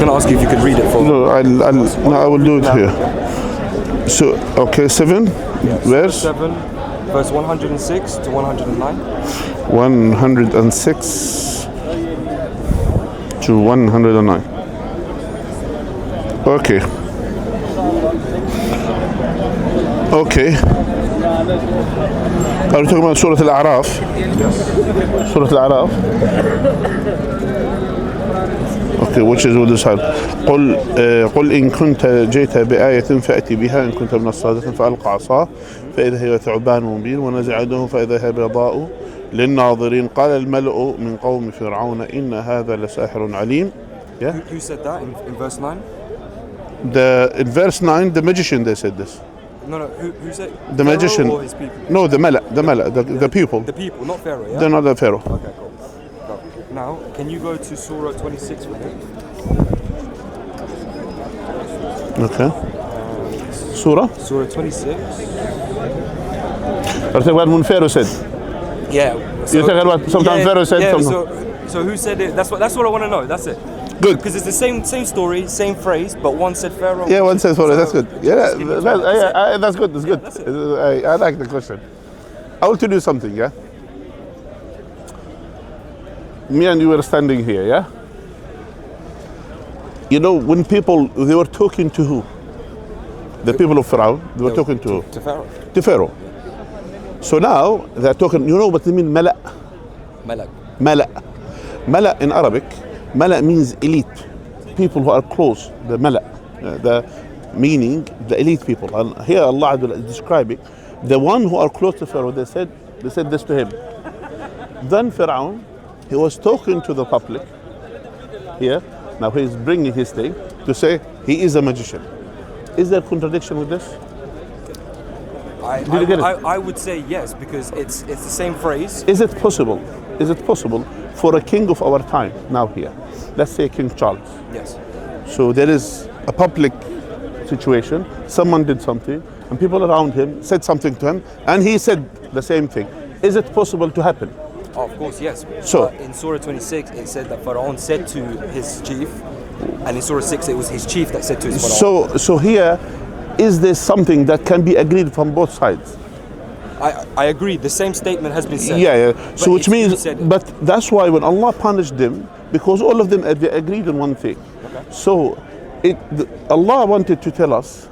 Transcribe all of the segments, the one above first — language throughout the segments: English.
going to ask you if you could read it for me. No, I will do it here. So, okay, 7, verse? 7, verse 106 to 109. 106 to 109. Okay. Okay. Are we talking about Surah Al-A'raf? Yes. Surah Al-A'raf? Okay, which is with this side. قل إن كنت جئت بآية فأتي بها إن كنت من الصادقين فألقى عصاه فإذا هي ثعبان مبين ونزع يده فإذا هي بيضاء للناظرين قال الملأ من قوم فرعون إن هذا لساحر عليم. Yeah? Who said that in verse 9? In verse 9, the magician, they said this. No, who said? The Pharaoh magician. or his people? No, the Mala, the people. The people, not Pharaoh, yeah? They're not the Pharaoh. Okay, cool. Go. Now, can you go to Surah 26 for me? Okay. Surah? Surah 26. Or take what when Pharaoh said. Yeah. You take what sometimes Pharaoh said. Yeah, sometimes. so who said it? That's what I want to know. That's it. Good. Because it's the same story, same phrase, but one said Pharaoh. Yeah, one says Pharaoh. That's good. Yeah, that's good. That's good. That's I like the question. I will tell you something. Yeah. Me and you were standing here. Yeah. You know, when people, they were talking to who? The people of Pharaoh. They were talking to who? To Pharaoh. To Pharaoh. So now they're talking. You know what they mean? Mala. Malak. Mala. Mala in Arabic. Mala means elite, people who are close, the Mala, the meaning the elite people. And here Allah is describing the one who are close to Pharaoh. They said this to him. Then Pharaoh, he was talking to the public here. Now he's bringing his thing to say he is a magician. Is there contradiction with this? I would say yes, because it's the same phrase. Is it possible? Is it possible for a king of our time now here? Let's say King Charles. Yes. So there is a public situation. Someone did something, and people around him said something to him, and he said the same thing. Is it possible to happen? Oh, of course, yes. So in Surah 26, it said that Pharaoh said to his chief, and in Surah 6, it was his chief that said to his Pharaoh. So here, is there something that can be agreed from both sides? I agree. The same statement has been said. Yeah. So which means, said, but that's why when Allah punished them, because all of them they agreed on one thing. Okay. So Allah wanted to tell us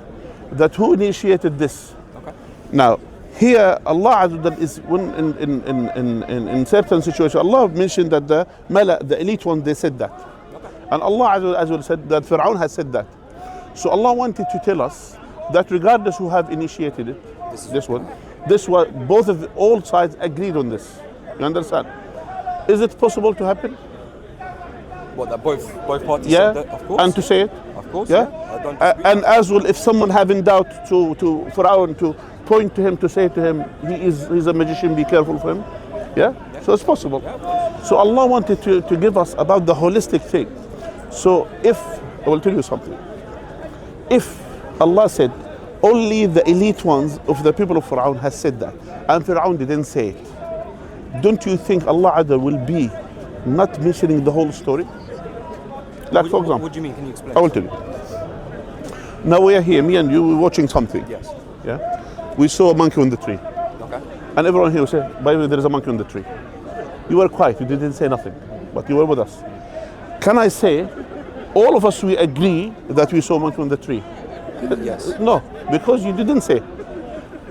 that who initiated this. Okay. Now here Allah is when in certain situations Allah mentioned that the Mala, the elite one, they said that. Okay. And Allah as well said that Pharaoh has said that. So Allah wanted to tell us that regardless who have initiated it, this was all sides agreed on this. You understand? Is it possible to happen? What, that both parties said that? Of course. And to say it? Of course. Yeah. I don't dispute And as well, if someone having doubt to Pharaoh to point to him to say to him he's a magician, be careful for him. Yeah. So it's possible. Yeah. So Allah wanted to give us about the holistic thing. So I will tell you something. If Allah said only the elite ones of the people of Pharaoh has said that, and Pharaoh didn't say it, don't you think Allah will be not mentioning the whole story? Like for example, what do you mean? Can you explain? I will tell you. Now we are here, me and you, we're watching something. Yes. Yeah. We saw a monkey on the tree. Okay. And everyone here will say, by the way, there is a monkey on the tree. You were quiet, you didn't say nothing, but you were with us. Can I say, all of us we agree that we saw a monkey on the tree? Yes. No, because you didn't say.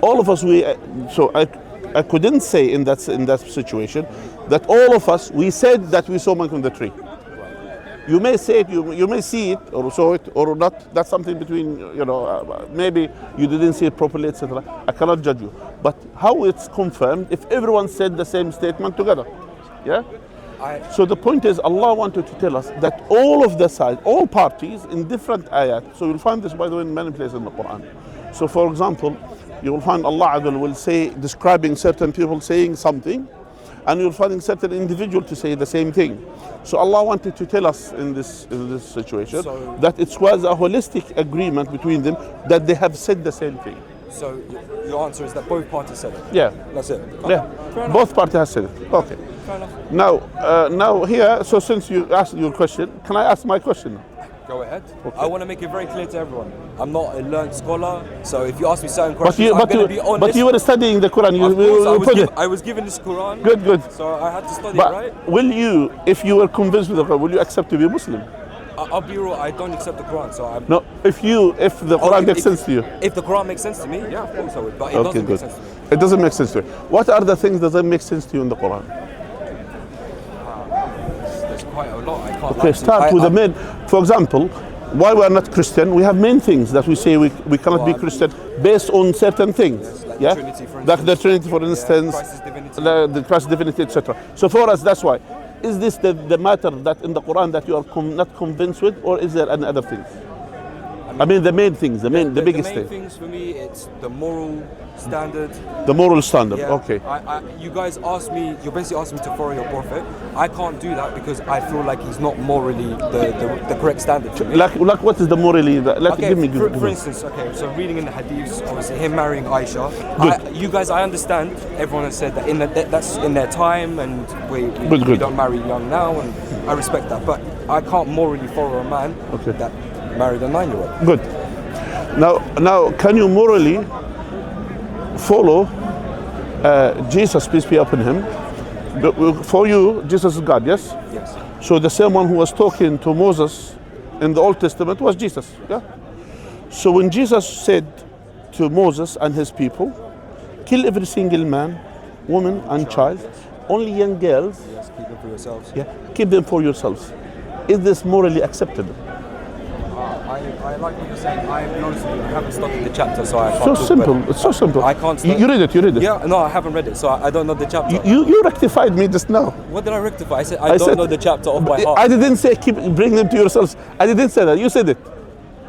All of us so I couldn't say in that situation that all of us we said that we saw a monkey on the tree. You may say it, you may see it or saw it or not. That's something between maybe you didn't see it properly, etc. I cannot judge you. But how it's confirmed if everyone said the same statement together? Yeah. So the point is, Allah wanted to tell us that all of the sides, all parties in different ayat. So you'll find this, by the way, in many places in the Quran. So for example, you will find Allah will say, describing certain people saying something, and you'll find certain individual to say the same thing. So Allah wanted to tell us in this situation that it was a holistic agreement between them that they have said the same thing. So your answer is that both parties said it? Yeah. That's it? Okay. Yeah. Both parties have said it. Okay. Fair enough. Now here, so since you asked your question, can I ask my question now? Go ahead. Okay. I want to make it very clear to everyone. I'm not a learned scholar, so if you ask me certain But questions, I'm going to be honest. but you were studying the Quran. Of course, I I was given this Quran. Good. So I had to study But it, right? will you, if you were convinced with the Quran, will you accept to be Muslim? I'll be real. I don't accept the Quran, so I'm. No. If the Quran makes sense to you. If the Quran makes sense to me, yeah, of course I would. But it Okay, doesn't good. make sense to me. It doesn't make sense to you. What are the things that don't make sense to you in the Quran? There's quite a lot. I can't. Okay, start with the main. For example, why we are not Christian? We have main things that we say we cannot be Christian based on certain things. Like Yeah, the Trinity, for like the instance. Trinity, for instance, Christ's divinity. the Christ's divinity, etc. So for us, that's why. Is this the matter that in the Quran that you are not convinced with, or is there any other things? I mean, the main things, the biggest The main thing, things for me, it's the moral standard. the moral standard. Yeah. Okay. You guys asked me. You basically asked me to follow your prophet. I can't do that because I feel like he's not morally the correct standard for me. Like what is the morally? Okay, Give me. for instance, okay, so reading in the hadiths, obviously him marrying Aisha. Good. You guys, I understand. Everyone has said that that's in their time, and we Good. don't marry young now, and I respect that. But I can't morally follow a man Okay. that married a 9-year-old. Good. Now, can you morally follow Jesus, peace be upon him? For you, Jesus is God, yes? Yes. So the same one who was talking to Moses in the Old Testament was Jesus, yeah? So when Jesus said to Moses and his people, kill every single man, woman and child, only young girls, Yes, keep them for yourselves. yeah, keep them for yourselves. Is this morally acceptable? I like what you're saying. I'll be honest with you, I haven't studied the chapter, so I can't So talk simple. about it. It's so simple. I can't You read it. You read it. Yeah, no, I haven't read it, so I don't know the chapter. You rectified me just now. What did I rectify? I said I don't know the chapter off by heart. I didn't say bring them to yourselves. I didn't say that. You said it.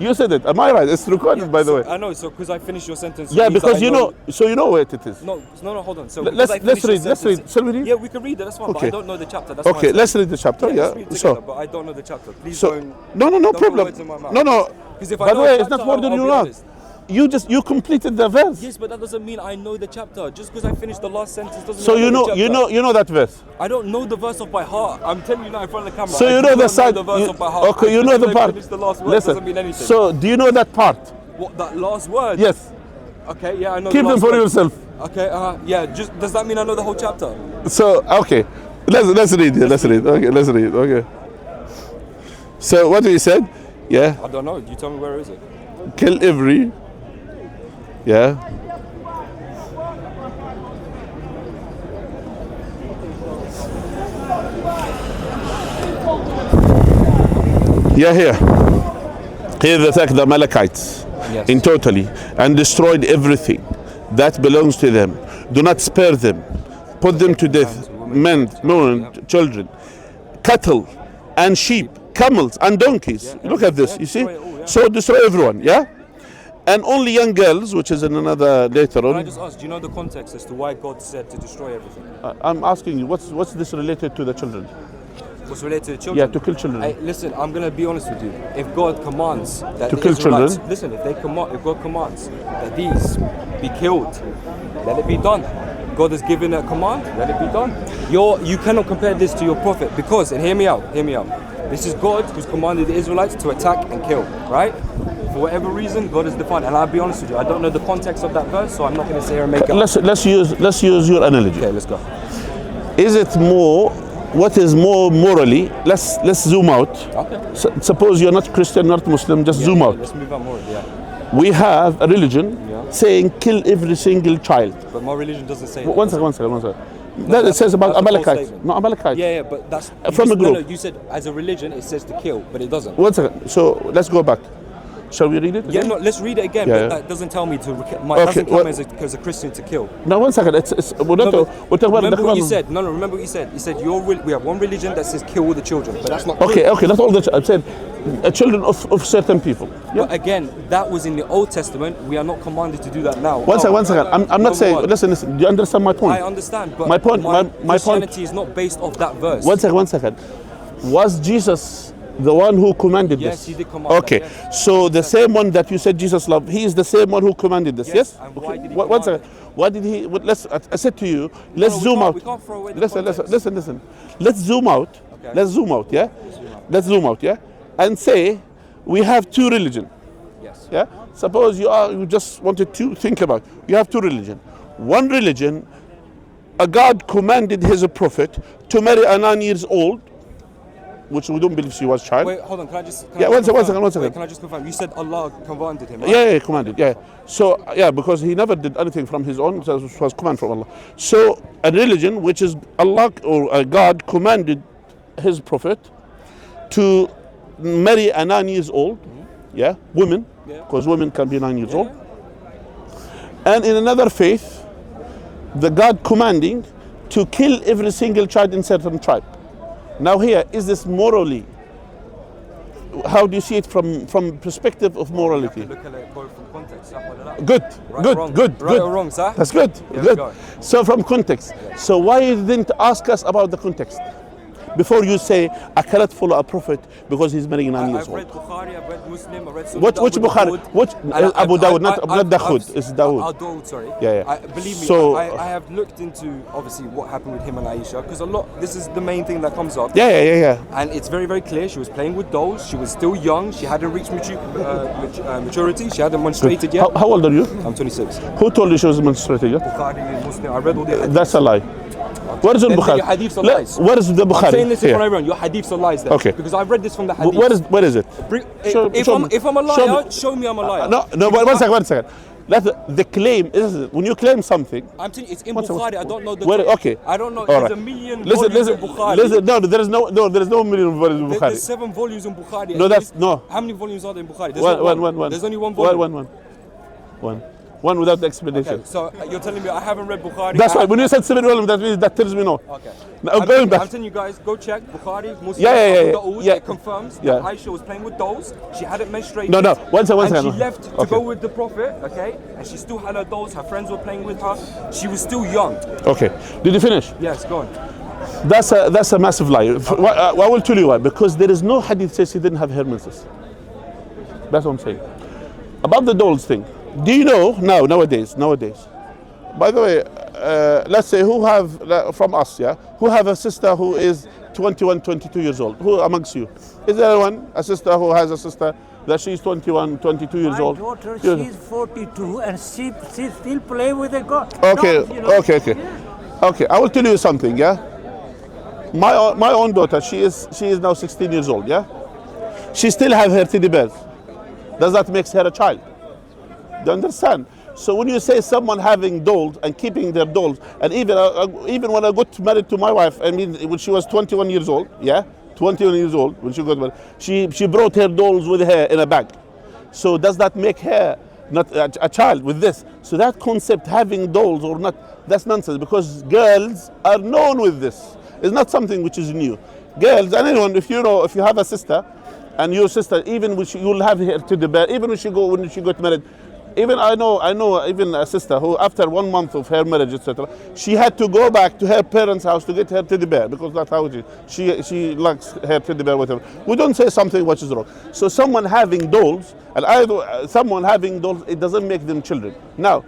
You said it. Am I right? It's recorded, by the way. I know, so because I finished your sentence. Yeah, means that because I you know. So you know what it is. No, hold on. So Let's read. Let's read. Shall we read? Yeah, we can read it. That's fine. But Okay. I don't know the chapter. That's Okay, why let's read the chapter. let's Yeah. read together, So but I don't know the chapter. Please so don't. no don't put problem. words in my mouth. No. 'Cause if I By know the way, a it's not chapter, more than I'll you be know. honest. You completed the verse. Yes, but that doesn't mean I know the chapter. Just because I finished the last sentence doesn't So mean I know the chapter. you know that verse. I don't know the verse off by heart. I'm telling you now in front of the camera. So you know the side. The verse off by heart. Okay, you know Just the because I part. finished the last word Listen. doesn't mean anything. So do you know that part? What, that last word? Yes. Okay, yeah, I know. Keep the them last for word. yourself. Okay, yeah. Just does that mean I know the whole chapter? So okay, let's read it. Let's read. Okay, let's read. Okay. So what do you said? Yeah. I don't know. You tell me where is it? Kill every. Yeah. Yeah, here they attacked the Amalekites Yes. in totally and destroyed everything that belongs to them. Do not spare them. Put them to death. Men, women, children, cattle, and sheep, camels, and donkeys. Look at this. You see? destroy it all, yeah. So destroy everyone. Yeah. And only young girls, which is in another later Can I on. just ask? Do you know the context as to why God said to destroy everything? I'm asking you, what's this related to the children? What's related to the Yeah, children? to kill children. Hey, listen, I'm gonna be honest with you. If God commands that To the kill Israelites- children? listen, if God commands that these be killed, let it be done. God has given a command, let it be done. You cannot compare this to your prophet because, and hear me out. This is God who's commanded the Israelites to attack and kill, right? For whatever reason, God has defined. And I'll be honest with you, I don't know the context of that verse, so I'm not going to sit here and make it up. Let's use your analogy. Okay, let's go. Is it more? What is more morally? Let's zoom out. Okay. Suppose you're not Christian, not Muslim. Just zoom out. Let's move on more. Yeah. We have a religion Yeah. saying kill every single child. But my religion doesn't say that. One second. That it says about that's a false Amalekites. statement. No, Amalekites. Yeah, but that's From a group. No, you said as a religion it says to kill, but it doesn't. One second. So let's go back. Shall we read it Yeah, again? no, let's read it again. Yeah, but yeah. that doesn't tell me to. Okay, Doesn't what- come as a Christian to kill. No, one second. We're No, not. but We're talking about remember the what you Quran. said. No, remember what you said. You said we have one religion that says kill all the children, but that's not Okay, true. that's all that I'm saying. Children of certain people. Yeah. But again, that was in the Old Testament. We are not commanded to do that now. One second. I'm not Number saying. one. Listen. Do you understand my point? I understand, but My point- my point- Christianity is not based off that verse. One second. Was Jesus the one who commanded Yes, this? he did command Okay, that, yes. so the same one that you said Jesus loved, he is the same one who commanded this. Yes, Yes. and why did he One command second. Why did he? I said to you, let's we zoom can't- out. we can't throw away the Listen. context. Let's zoom out. Okay. Let's zoom out. Yeah. Let's zoom out. Yeah. And say, we have two religions. Yes. Yeah. Suppose you just wanted to think about. You have two religions. One religion, a God commanded his prophet to marry a 9 years old, which we don't believe she was child. Wait, hold on. Can I just? One second. Wait, can I just confirm? You said Allah commanded him, right? Yeah, commanded. Yeah. So because he never did anything from his own, so it was command from Allah. So a religion which is Allah or a God commanded his prophet to marry a 9 years old, women, because women can be 9 years old. And in another faith, the God commanding to kill every single child in certain tribe. Now here, is this morally? How do you see it from perspective of morality? Look at it both from context. Good. Right or wrong, sir? That's good. Good. So from context. So why you didn't ask us about the context? Before you say, I cannot follow a prophet because he's marrying 9 years old. I've read Bukhari, I've read Muslim, I've read Sunnah. Which Bukhari? Which Abu Dawud, not Dawood. It's Dawood. Dawoud, sorry. Yeah. Believe me, So, I have looked into obviously what happened with him and Aisha, because this is the main thing that comes up. Yeah. And it's very, very clear. She was playing with dolls. She was still young. She hadn't reached maturity. She hadn't menstruated yet. How old are you? I'm 26. Who told you she was menstruated yet? Bukhari, Muslim. I read all the hadiths. That's a lie. Where is the Bukhari? Your hadiths are lies. Where is the Bukhari? I'm saying this in front of everyone. Your hadiths are lies there. Okay. Because I've read this from the hadiths. Where is it? If I'm a liar, show me I'm a liar. No, one second. The claim is when you claim something. I'm telling you, it's in Bukhari. I don't know the. Okay. I don't know. All There's right. a million volumes in Bukhari. No, there is no million volumes in Bukhari. There's 7 volumes in Bukhari. No. How many volumes are there in Bukhari? One. There's only one volume. One without the explanation. Okay, so you're telling me I haven't read Bukhari. That's right. When you said 7 volumes, that tells me no. Okay. Now, going back. I'm telling you guys, go check Bukhari, Muslim. Yeah. It confirms that Aisha was playing with dolls. She hadn't menstruated. No. One second. And she left to go with the Prophet. Okay. And she still had her dolls. Her friends were playing with her. She was still young. Okay. Did you finish? Yes. Go on. That's a massive lie. I will tell you why. Because there is no hadith says she didn't have hair menses. That's what I'm saying. About the dolls thing. Do you know nowadays? By the way, let's say from us, who have a sister who is 21, 22 years old? Who amongst you? Is there a sister who has a sister that she's 21, 22 years old? My daughter, she's 42 and she still play with the God. Okay. I will tell you something. My own daughter, she is now 16 years old. She still have her teddy bears. Does that make her a child? Do you understand? So when you say someone having dolls and keeping their dolls, and even when I got married to my wife, I mean when she was 21 years old, 21 years old when she got married, she brought her dolls with her in a bag. So does that make her not a child with this? So that concept, having dolls or not, that's nonsense, because girls are known with this. It's not something which is new. Girls, and anyone, if you have a sister, and your sister, even when you'll have her to the bed, even when she got married. Even I know even a sister who after 1 month of her marriage, etc., she had to go back to her parents' house to get her teddy bear, because that's how she likes her teddy bear, whatever. We don't say something which is wrong. So someone having dolls, it doesn't make them children. Now,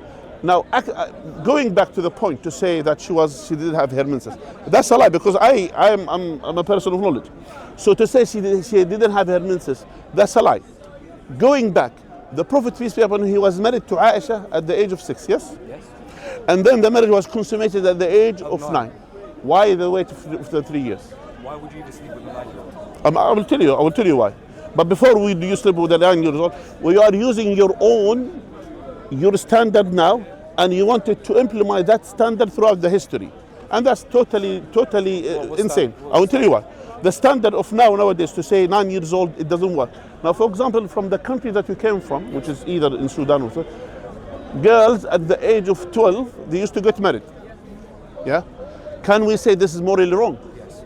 going back to the point to say that she didn't have her menses, that's a lie, because I'm a person of knowledge. So to say she didn't have her menses, that's a lie. Going back, the Prophet, peace be upon him, he was married to Aisha at the age of 6, yes? Yes. And then the marriage was consummated at the age of 9. Why the wait for 3 years? Why would you even sleep with a 9-year-old? I will tell you why. But before you sleep with a 9-year-old, we are using your standard now, and you wanted to implement that standard throughout the history. And that's totally insane. I will tell you why. The standard of nowadays to say 9 years old, it doesn't work. Now, for example, from the country that we came from, which is either in Sudan or so, girls at the age of 12, they used to get married. Can we say this is morally wrong? Yes.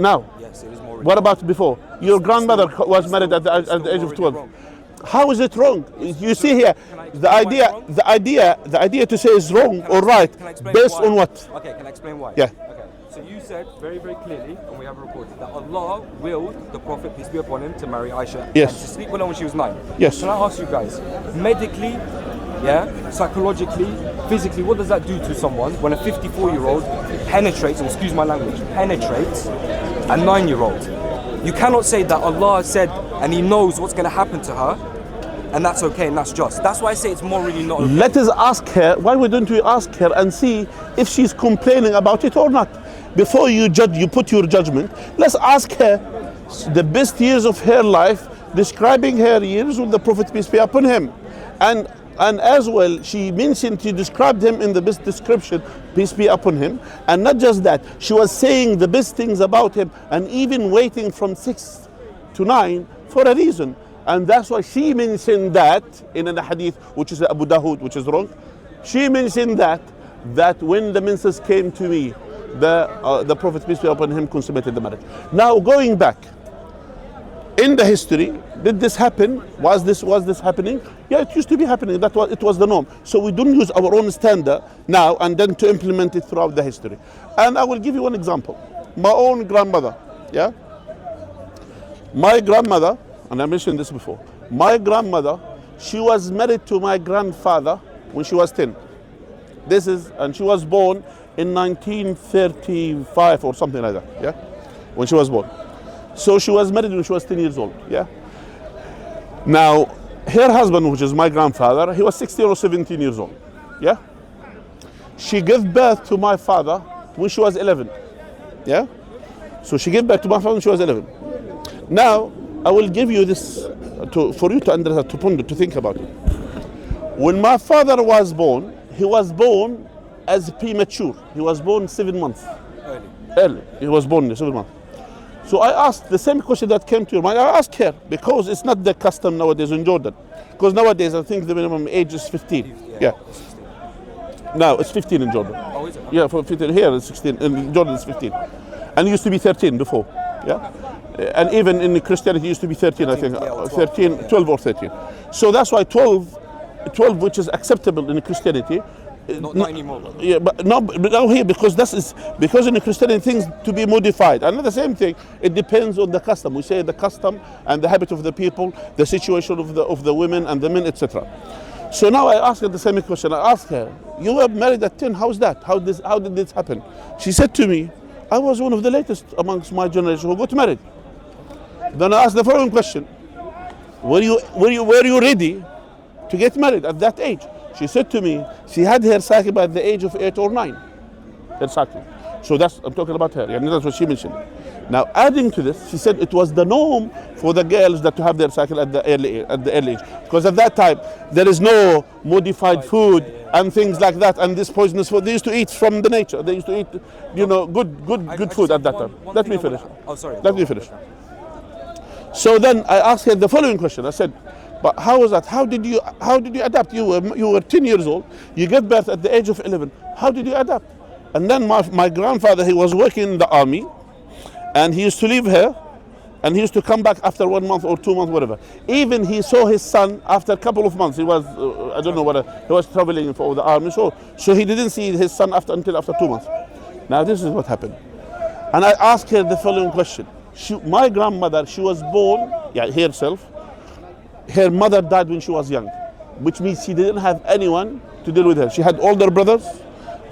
Now? Yes, it is morally What about before? Your grandmother was married at the age of 12. Wrong. How is it wrong? You see here, the idea to say is wrong or right, based on what? Okay, can I explain why? Yeah. Okay. So you said very, very clearly, and we have a recorded, that Allah willed the Prophet, peace be upon him, to marry Aisha. Yes. And to sleep with her when she was 9. Yes. Can I ask you guys, medically, psychologically, physically, what does that do to someone when a 54-year-old penetrates, excuse my language, penetrates a 9-year-old? You cannot say that Allah said and he knows what's going to happen to her, and that's okay and that's just. That's why I say it's morally not okay. Let us ask her, why don't we ask her and see if she's complaining about it or not? Before you judge, you put your judgment, let's ask her the best years of her life, describing her years with the Prophet, peace be upon him. And as well, she mentioned, she described him in the best description, peace be upon him. And not just that, she was saying the best things about him and even waiting from 6 to 9 for a reason. And that's why she mentioned that in a hadith, which is Abu Dawood, which is wrong. She mentioned that when the menses came to me, the Prophet, peace be upon him, consummated the marriage. Now going back, in the history, did this happen? Was this happening? Yeah, it used to be happening. It was the norm. So we don't use our own standard now and then to implement it throughout the history. And I will give you one example. My own grandmother, yeah? My grandmother, and I mentioned this before, my grandmother, she was married to my grandfather when she was 10. And she was born in 1935 or something like that, yeah? When she was born. So she was married when she was 10 years old, yeah? Now, her husband, which is my grandfather, he was 16 or 17 years old, yeah? She gave birth to my father when she was 11, yeah? So she gave birth to my father when she was 11. Now, I will give you this for you to understand, to ponder, to think about it. When my father was born, he was born as premature. He was born 7 months. Early. He was born 7 months. So I asked the same question that came to your mind. I asked her, because it's not the custom nowadays in Jordan. Because nowadays I think the minimum age is 15. Yeah. Now it's 15 in Jordan. Oh, is it? Yeah, for 15. Here it's 16. In Jordan it's 15. And it used to be 13 before. Yeah. And even in Christianity it used to be 13, I think. 12 or 13. So that's why 12, which is acceptable in Christianity. Not anymore. Yeah, but now here, because in Christianity things to be modified. And the same thing, it depends on the custom. We say the custom and the habit of the people, the situation of the women and the men, etc. So now I asked her the same question. I asked her, you were married at 10, how's that? How did this happen? She said to me, I was one of the latest amongst my generation who got married. Then I asked the following question, were you ready to get married at that age? She said to me, she had her cycle by the age of 8 or 9. Her cycle. So I'm talking about her. And that's what she mentioned. Now, adding to this, she said it was the norm for the girls that to have their cycle at the early age. Because at that time, there is no modified food and things like that, and this poisonous food. They used to eat from the nature. They used to eat, good food at that time. Let me finish. Oh, sorry. Let me finish. So then I asked her the following question. I said, but how was that? How did you adapt? You were 10 years old. You gave birth at the age of 11. How did you adapt? And then my grandfather, he was working in the army, and he used to leave here, and he used to come back after 1 month or 2 months, whatever. Even he saw his son after a couple of months. He was I don't know what he was traveling for the army, so he didn't see his son until after 2 months. Now this is what happened, and I asked her the following question. My grandmother, she was born, herself. Her mother died when she was young, which means she didn't have anyone to deal with her. She had older brothers.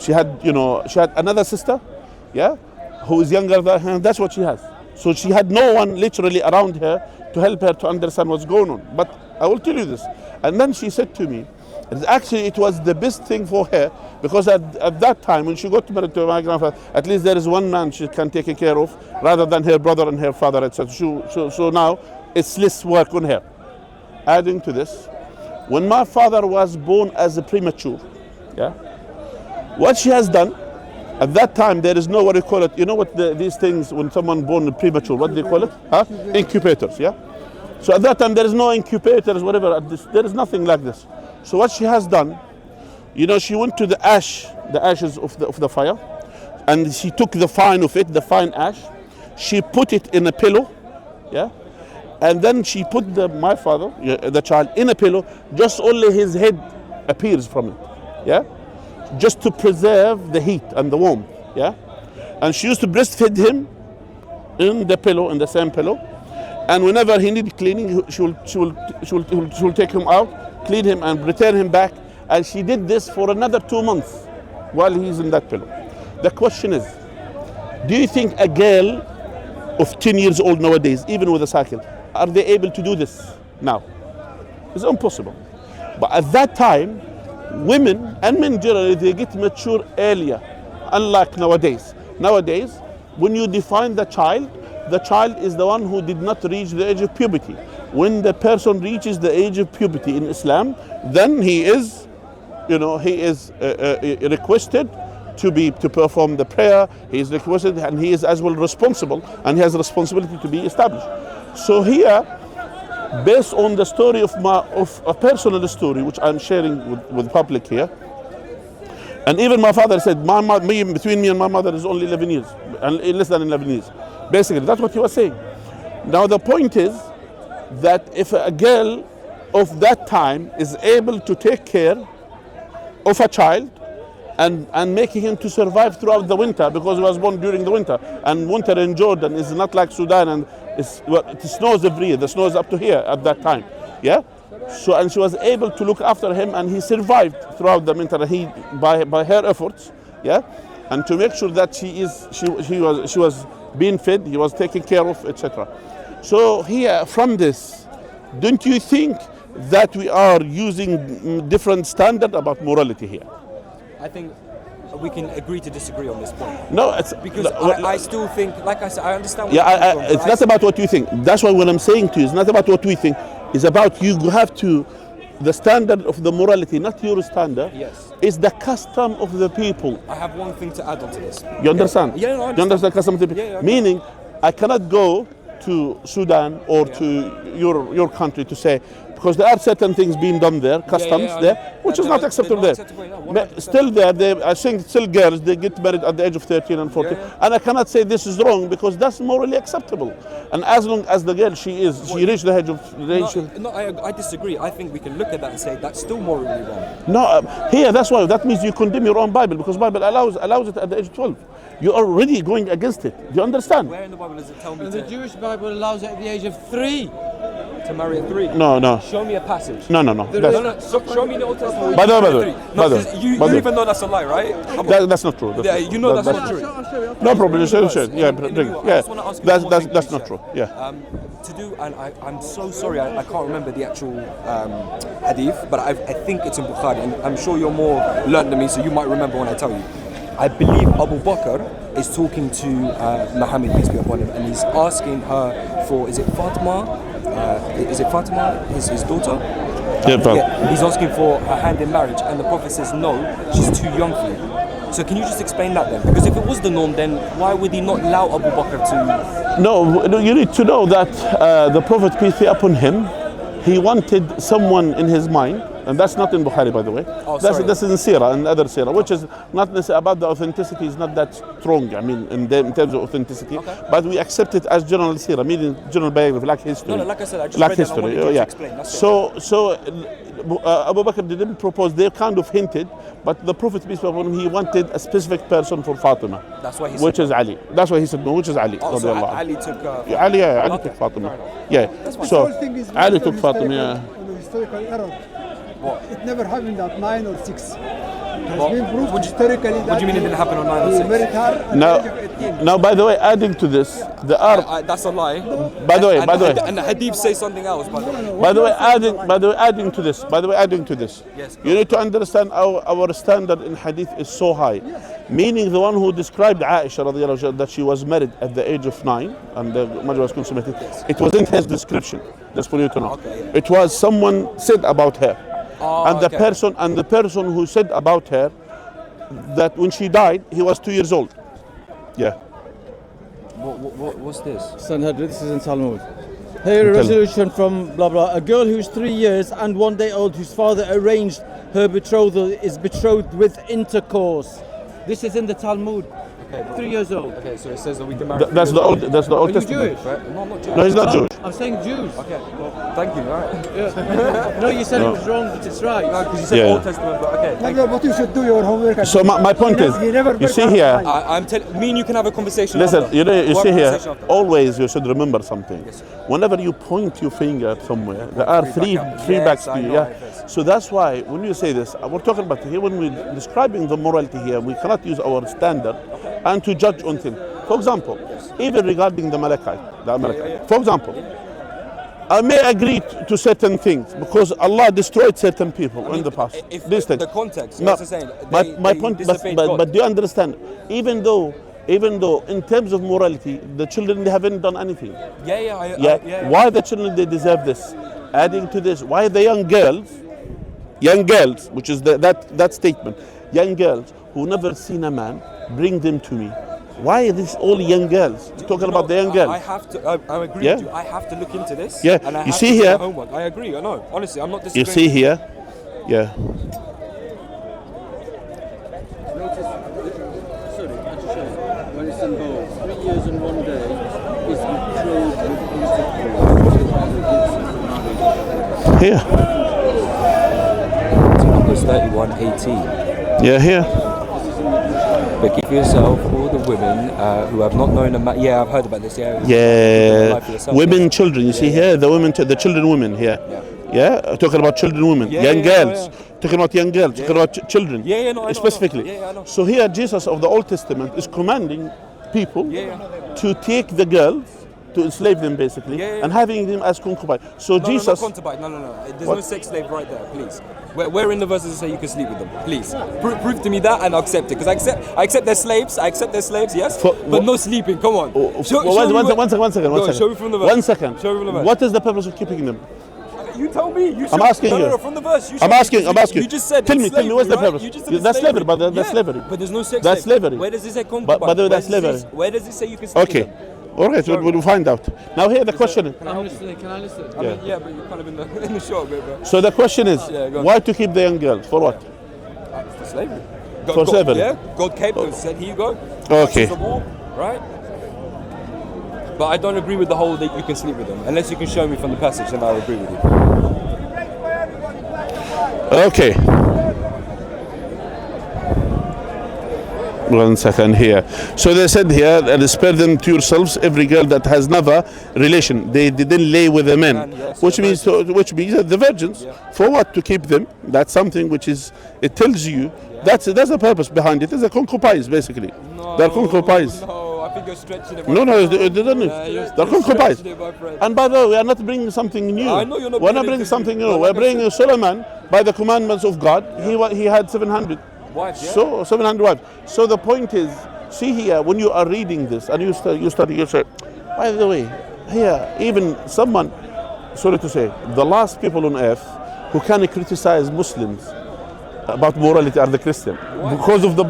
She had another sister, who is younger than her. That's what she has. So she had no one literally around her to help her to understand what's going on. But I will tell you this. And then she said to me, it was the best thing for her, because at that time when she got married to my grandfather, at least there is one man she can take care of rather than her brother and her father, etc. So now it's less work on her. Adding to this, when my father was born as a premature, what she has done, at that time there is no, what do you call it, you know what these things, when someone born premature, what do they call it? Incubators, So at that time there is no incubators, whatever, there is nothing like this. So what she has done, she went to the ashes of the fire, and she took the fine fine ash, she put it in a pillow, and then she put my father, the child, in a pillow, just only his head appears from it, just to preserve the heat and the warmth, and she used to breastfeed him in the same pillow, and whenever he needed cleaning, she will take him out, clean him, and return him back, and she did this for another 2 months while he's in that pillow. The question is, do you think a girl of 10 years old nowadays, even with a cycle, are they able to do this now? It's impossible. But at that time, women and men generally, they get mature earlier, unlike nowadays. Nowadays, when you define the child is the one who did not reach the age of puberty. When the person reaches the age of puberty in Islam, then he is, requested to perform the prayer. He is requested, and he is as well responsible, and he has a responsibility to be established. So here, based on the story of a personal story which I'm sharing with the public here, and even my father said, between me and my mother is only 11 years, and less than 11 years. Basically, that's what he was saying. Now the point is that if a girl of that time is able to take care of a child and making him to survive throughout the winter, because he was born during the winter, and winter in Jordan is not like Sudan, and it snows every year. The snow is up to here at that time, yeah. So, and she was able to look after him, and he survived throughout the winter. By her efforts, yeah, and to make sure that she was being fed, he was taken care of, etc. So here, from this, don't you think that we are using different standard about morality here? I think we can agree to disagree on this point. No, it's because I still think, like I said, I understand. It's not about what you think. That's why what I'm saying to you, it's not about what we think. It's about you have to, the standard of the morality, not your standard. Yes. Is the custom of the people. I have one thing to add on to this. You understand? Yeah, no, I understand. You understand custom of the people? Yeah, Meaning, I cannot go to Sudan or to your country to say, because there are certain things being done there, customs there, which is not acceptable there. But still there, I think still girls, they get married at the age of 13 and 14. And I cannot say this is wrong because that's morally acceptable. And as long as the girl, she reached the age of... I disagree. I think we can look at that and say that's still morally wrong. No, here, that's why, that means you condemn your own Bible, because Bible allows it at the age of 12. You're already going against it. Do you understand? Where in the Bible does it tell me the Jewish Bible allows it at the age of 3. To marry at 3? No. Show me a passage. No. Show me the Old Testament. By the way, you even know that's a lie, right? That's not true. You know that's not true. No problem. Sure. Yeah, that's not true. Yeah. I'm so sorry. I can't remember the actual hadith, but I think it's in Bukhari, and I'm sure you're more learned than me, so you might remember when I tell you. I believe Abu Bakr is talking to Mohammed, peace be upon him, and he's asking her for, is it Fatima, his daughter? He's asking for her hand in marriage, and the Prophet says, no, she's too young for you. So can you just explain that then? Because if it was the norm, then why would he not allow Abu Bakr to... No, you need to know that the Prophet, peace be upon him, he wanted someone in his mind, and that's not in Bukhari, by the way. That's in Sirah and other Sirah, which is not necessarily about the authenticity, is not that strong, I mean, in terms of authenticity. But we accept it as general Sirah, meaning general biography, like history. No, like I said, I just like read history. that, I wanted you to explain. That's so Abu Bakr didn't propose, they kind of hinted, but the Prophet, peace be upon him, he wanted a specific person for Fatima. That's why he said which is Ali. That's why he said no, which is Ali. Oh, so Ali took... Ali took Fatima. Yeah. So Ali took Fatima, yeah. Historical error. What? It never happened at 9 or 6. What? What do you mean it didn't happen on 9 or 6? Married her at the age of 18. Now, by the way, adding to this, there are... that's a lie. By the way. And the hadith say something else, by the way. By the way, adding to this. Yes, you need to understand our standard in hadith is so high. Meaning the one who described Aisha radiallahu anha that she was married at the age of 9 and the marriage was consummated, it wasn't his description. Just for you to know. Okay, yeah. It was someone said about her. And the person who said about her that when she died, he was 2 years old. Yeah. What's this? Sanhedrin, this is in Talmud. Here a resolution from blah blah. A girl who's 3 years and 1 day old whose father arranged her betrothal is betrothed with intercourse. This is in the Talmud. Okay, 3 years old. Okay, so it says that we can marry. That's the Old Are you Testament. Jewish? Right? No, I'm not Jewish. No, he's not Jewish. I'm saying Jews. Okay, well, thank you. All right. Yeah. No, you said it was wrong, but it's right. No, because you said Old Testament, but okay. Thank you. But you should do your homework. So my point is, you see here, me and you can have a conversation. listen, after. you see here, Conversation after. always you should remember something. Yes, sir. Whenever you point your finger somewhere, there are three backs to you. Yeah. So that's why when you say this, we're talking about here, when we're describing the morality here, we cannot use our standard and to judge on things. For example, even regarding the Amalekite, for example, I may agree to certain things because Allah destroyed certain people in the past. If These things. the context, No, I'm just saying, my they point, disobeyed but God. do you understand? Even though in terms of morality, the children, they haven't done anything. Yeah. Why the children, they deserve this? Adding to this, why the young girls, which is that statement, young girls who never seen a man, bring them to me. Why are these all young girls? Talking about the young girls. I have to. I agree Yeah. with you. I have to look into this. Yeah. And I You have see to do here- my homework. I agree. I know. Honestly, I'm not You disagreeing. see here, yeah. Sorry, I just show you. When it's involved, 3 years and 1 day is betrothed with Here, Numbers 31:18. yeah, here. But give yourself all the women who have not known a man. Yeah, I've heard about this. Yeah. Yeah, Life for yourself, women, yeah. children. You see here, the women, the children, women here. Yeah, talking about children, women, Yeah, young yeah, girls. yeah. Talking about young girls, talking about children. Yeah, no, I know, specifically. Yeah, I know. So here, Jesus of the Old Testament is commanding people Yeah. to take the girls, to enslave them basically, Yeah. and having them as concubines. So No, Jesus, no, not concubine. No. There's What? no sex slave right there, please. Where in the verses say you can sleep with them? Please. Prove to me that and I'll accept it. Because I accept their slaves. I accept their slaves, yes. But no sleeping. Come on. One second. Go, show me from the verse. 1 second. Show me from the verse. What is the purpose of keeping them? You tell me. You I'm show- asking no, you. No, from the verse. You I'm show me, asking. because You just said Tell it's me. slavery, What's the right? purpose? You just said it's That's slavery, but that's Yeah, slavery. But there's no sex That's slave. slavery. Where does it say concubine? By the way, that's Where does it slavery. say- Where does it say you can sleep Okay. with them? All right. We'll find out. Now here the question is. Can I listen? I mean, yeah, but you're kind of in the short bit, bro. So the question is, Yeah, go on. why to keep the young girls? For what? For slavery. For slavery. Yeah, God kept them, said, here you go. Okay. It's a war, right? But I don't agree with the whole that you can sleep with them. Unless you can show me from the passage, then I'll agree with you. Okay. 1 second here. So they said here, and spare them to yourselves, every girl that has never relation. They didn't lay with a man, Man, yes, which yeah, means the virgins. Yeah. For what? To keep them. That's something which is, it tells you, that's the purpose behind it. It's a concubines basically. They're concubines. No, I think you're stretching it. No, they don't. you're They're concubines. stretching it, my friend. And by the way, we are not bringing something new. I know you're not We're not bringing bringing something anything new. new, We're but like I bringing Solomon by the commandments of God. He had 700. Wives, yeah? So 700 wives. So the point is, see here, when you are reading this and you study, you say, by the way, here, even someone, sorry to say, the last people on earth who can criticize Muslims about morality are the Christian. Because of the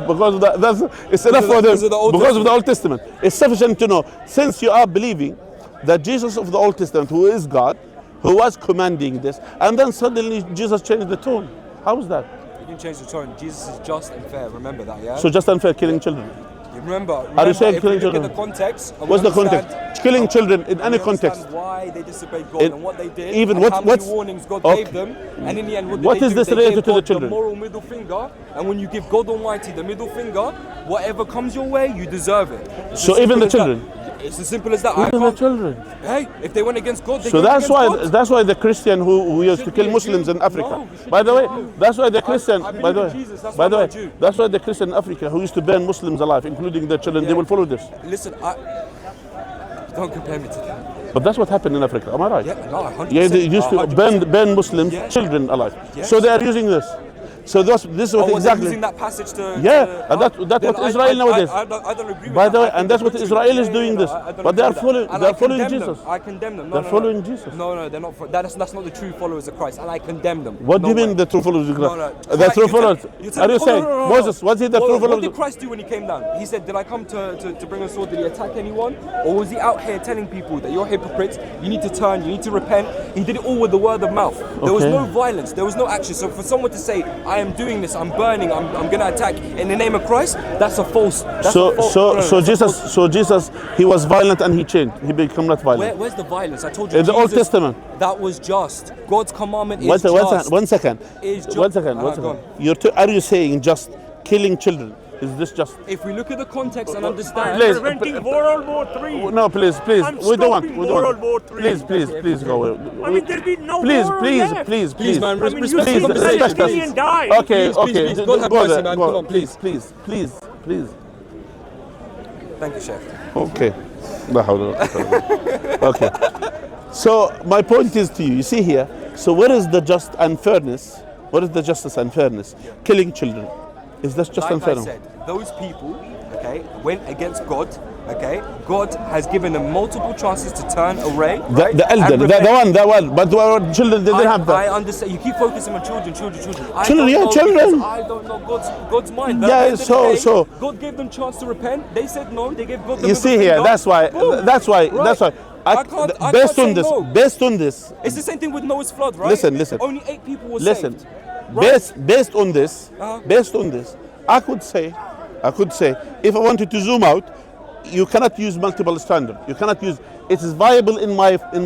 it's enough for them. Because of the Old Because of the Old Testament. It's sufficient to know, since you are believing that Jesus of the Old Testament, who is God, who was commanding this, and then suddenly Jesus changed the tone. How is that? You didn't change the tone. Jesus is just and fair. Remember that, yeah? So just unfair killing children. Remember, you saying if killing we look children? at the context, and we What's the understand- context? Killing children in and any we context. understand why they disobeyed God In- and what they did, even and what- how many what's- warnings God okay. gave them, and in the end, what What did they is do? this They related gave to the God children? The moral middle finger, and when you give God Almighty the middle finger, whatever comes your way, you deserve it. It's So as even simple the as that. children? It's as simple as that. I Even the can't. children. Hey, if they went against God, they So went that's against why God. the Christian who used to Should kill be a Muslims Jew. in Africa. No, we should By the be way, a Jew. that's why the Christian. I By the way, believe in Jesus, that's by why the I'm way, not a Jew. that's why the Christian in Africa who used to burn Muslims alive, including their children, they Yeah. will follow this. Listen, don't compare me to them. But that's what happened in Africa. Am I right? Yeah, no, 100%. Yeah, they used to 100%. burn Muslims, Yeah. children alive. Yes. So they are using this. So this is what Oh, was they exactly. using that passage to... Yeah, to- and that's Then what Israel nowadays. I don't agree with By that. the way, I think and that's they're what good Israel Jews. is doing no, this. I don't But they are agree with following. that. And They I are following condemn them. Jesus. I condemn them. No, They're no, following no. Jesus. No, they're not. That's not the true followers of Christ, and I condemn them. What do you No mean way. the true followers of Christ? No. The true followers. You're Are telling- you oh, saying no. Moses? Was he the Hold true on, What follower? did Christ do when he came down? He said, "Did I come to bring a sword? Did he attack anyone, or was he out here telling people that you're hypocrites? You need to turn. You need to repent." He did it all with the word of mouth. There was Okay. no violence. There was no action. So for someone to say, "I am doing this. I'm burning. I'm going to attack in the name of Christ," that's a false. That's a false. No, that's a false. So Jesus, he was violent and he changed. He became not violent. Where's the violence? I told you. In the Old Jesus, Testament. That was just. God's commandment is One just. second. Is ju- One second. go on. Are you saying just killing children? Is this just? If we look at the context and understand. Please, Preventing World War III. no, please. I'm We don't want. stopping We don't want. World War III. Please go away. I mean, there'll be no Please, war please, left. please, Please, man, I mean, you respect see the the conversation. Palestinian die. Okay, Please, God have go mercy, there, man. go. Come on, please. Please. Thank you, Chef. Okay. لا حول ولا قوة إلا بالله. Okay. So my point is to you, you see here, so where is the just and fairness? What is the justice and fairness? Killing children. Is that just Like and fair? I said, those people, okay, went against God. Okay, God has given them multiple chances to turn away. Right? The elder, and the repent. one, but our children they didn't have that. I understand. You keep focusing on children. I Children, don't yeah, know children. because I don't know God's mind. But Yeah, at the end of the day, so- God gave them chance to repent. They said no. They gave God the You see middle here, finger. that's why. Boom. That's why. Right. I can't based say on this, no. based on this, It's the same thing with Noah's flood, right? Listen. Only 8 people were listen. saved. Right? Based on this, Uh-huh. based on this, I could say, if I wanted to zoom out, you cannot use multiple standard. You cannot use. It is viable in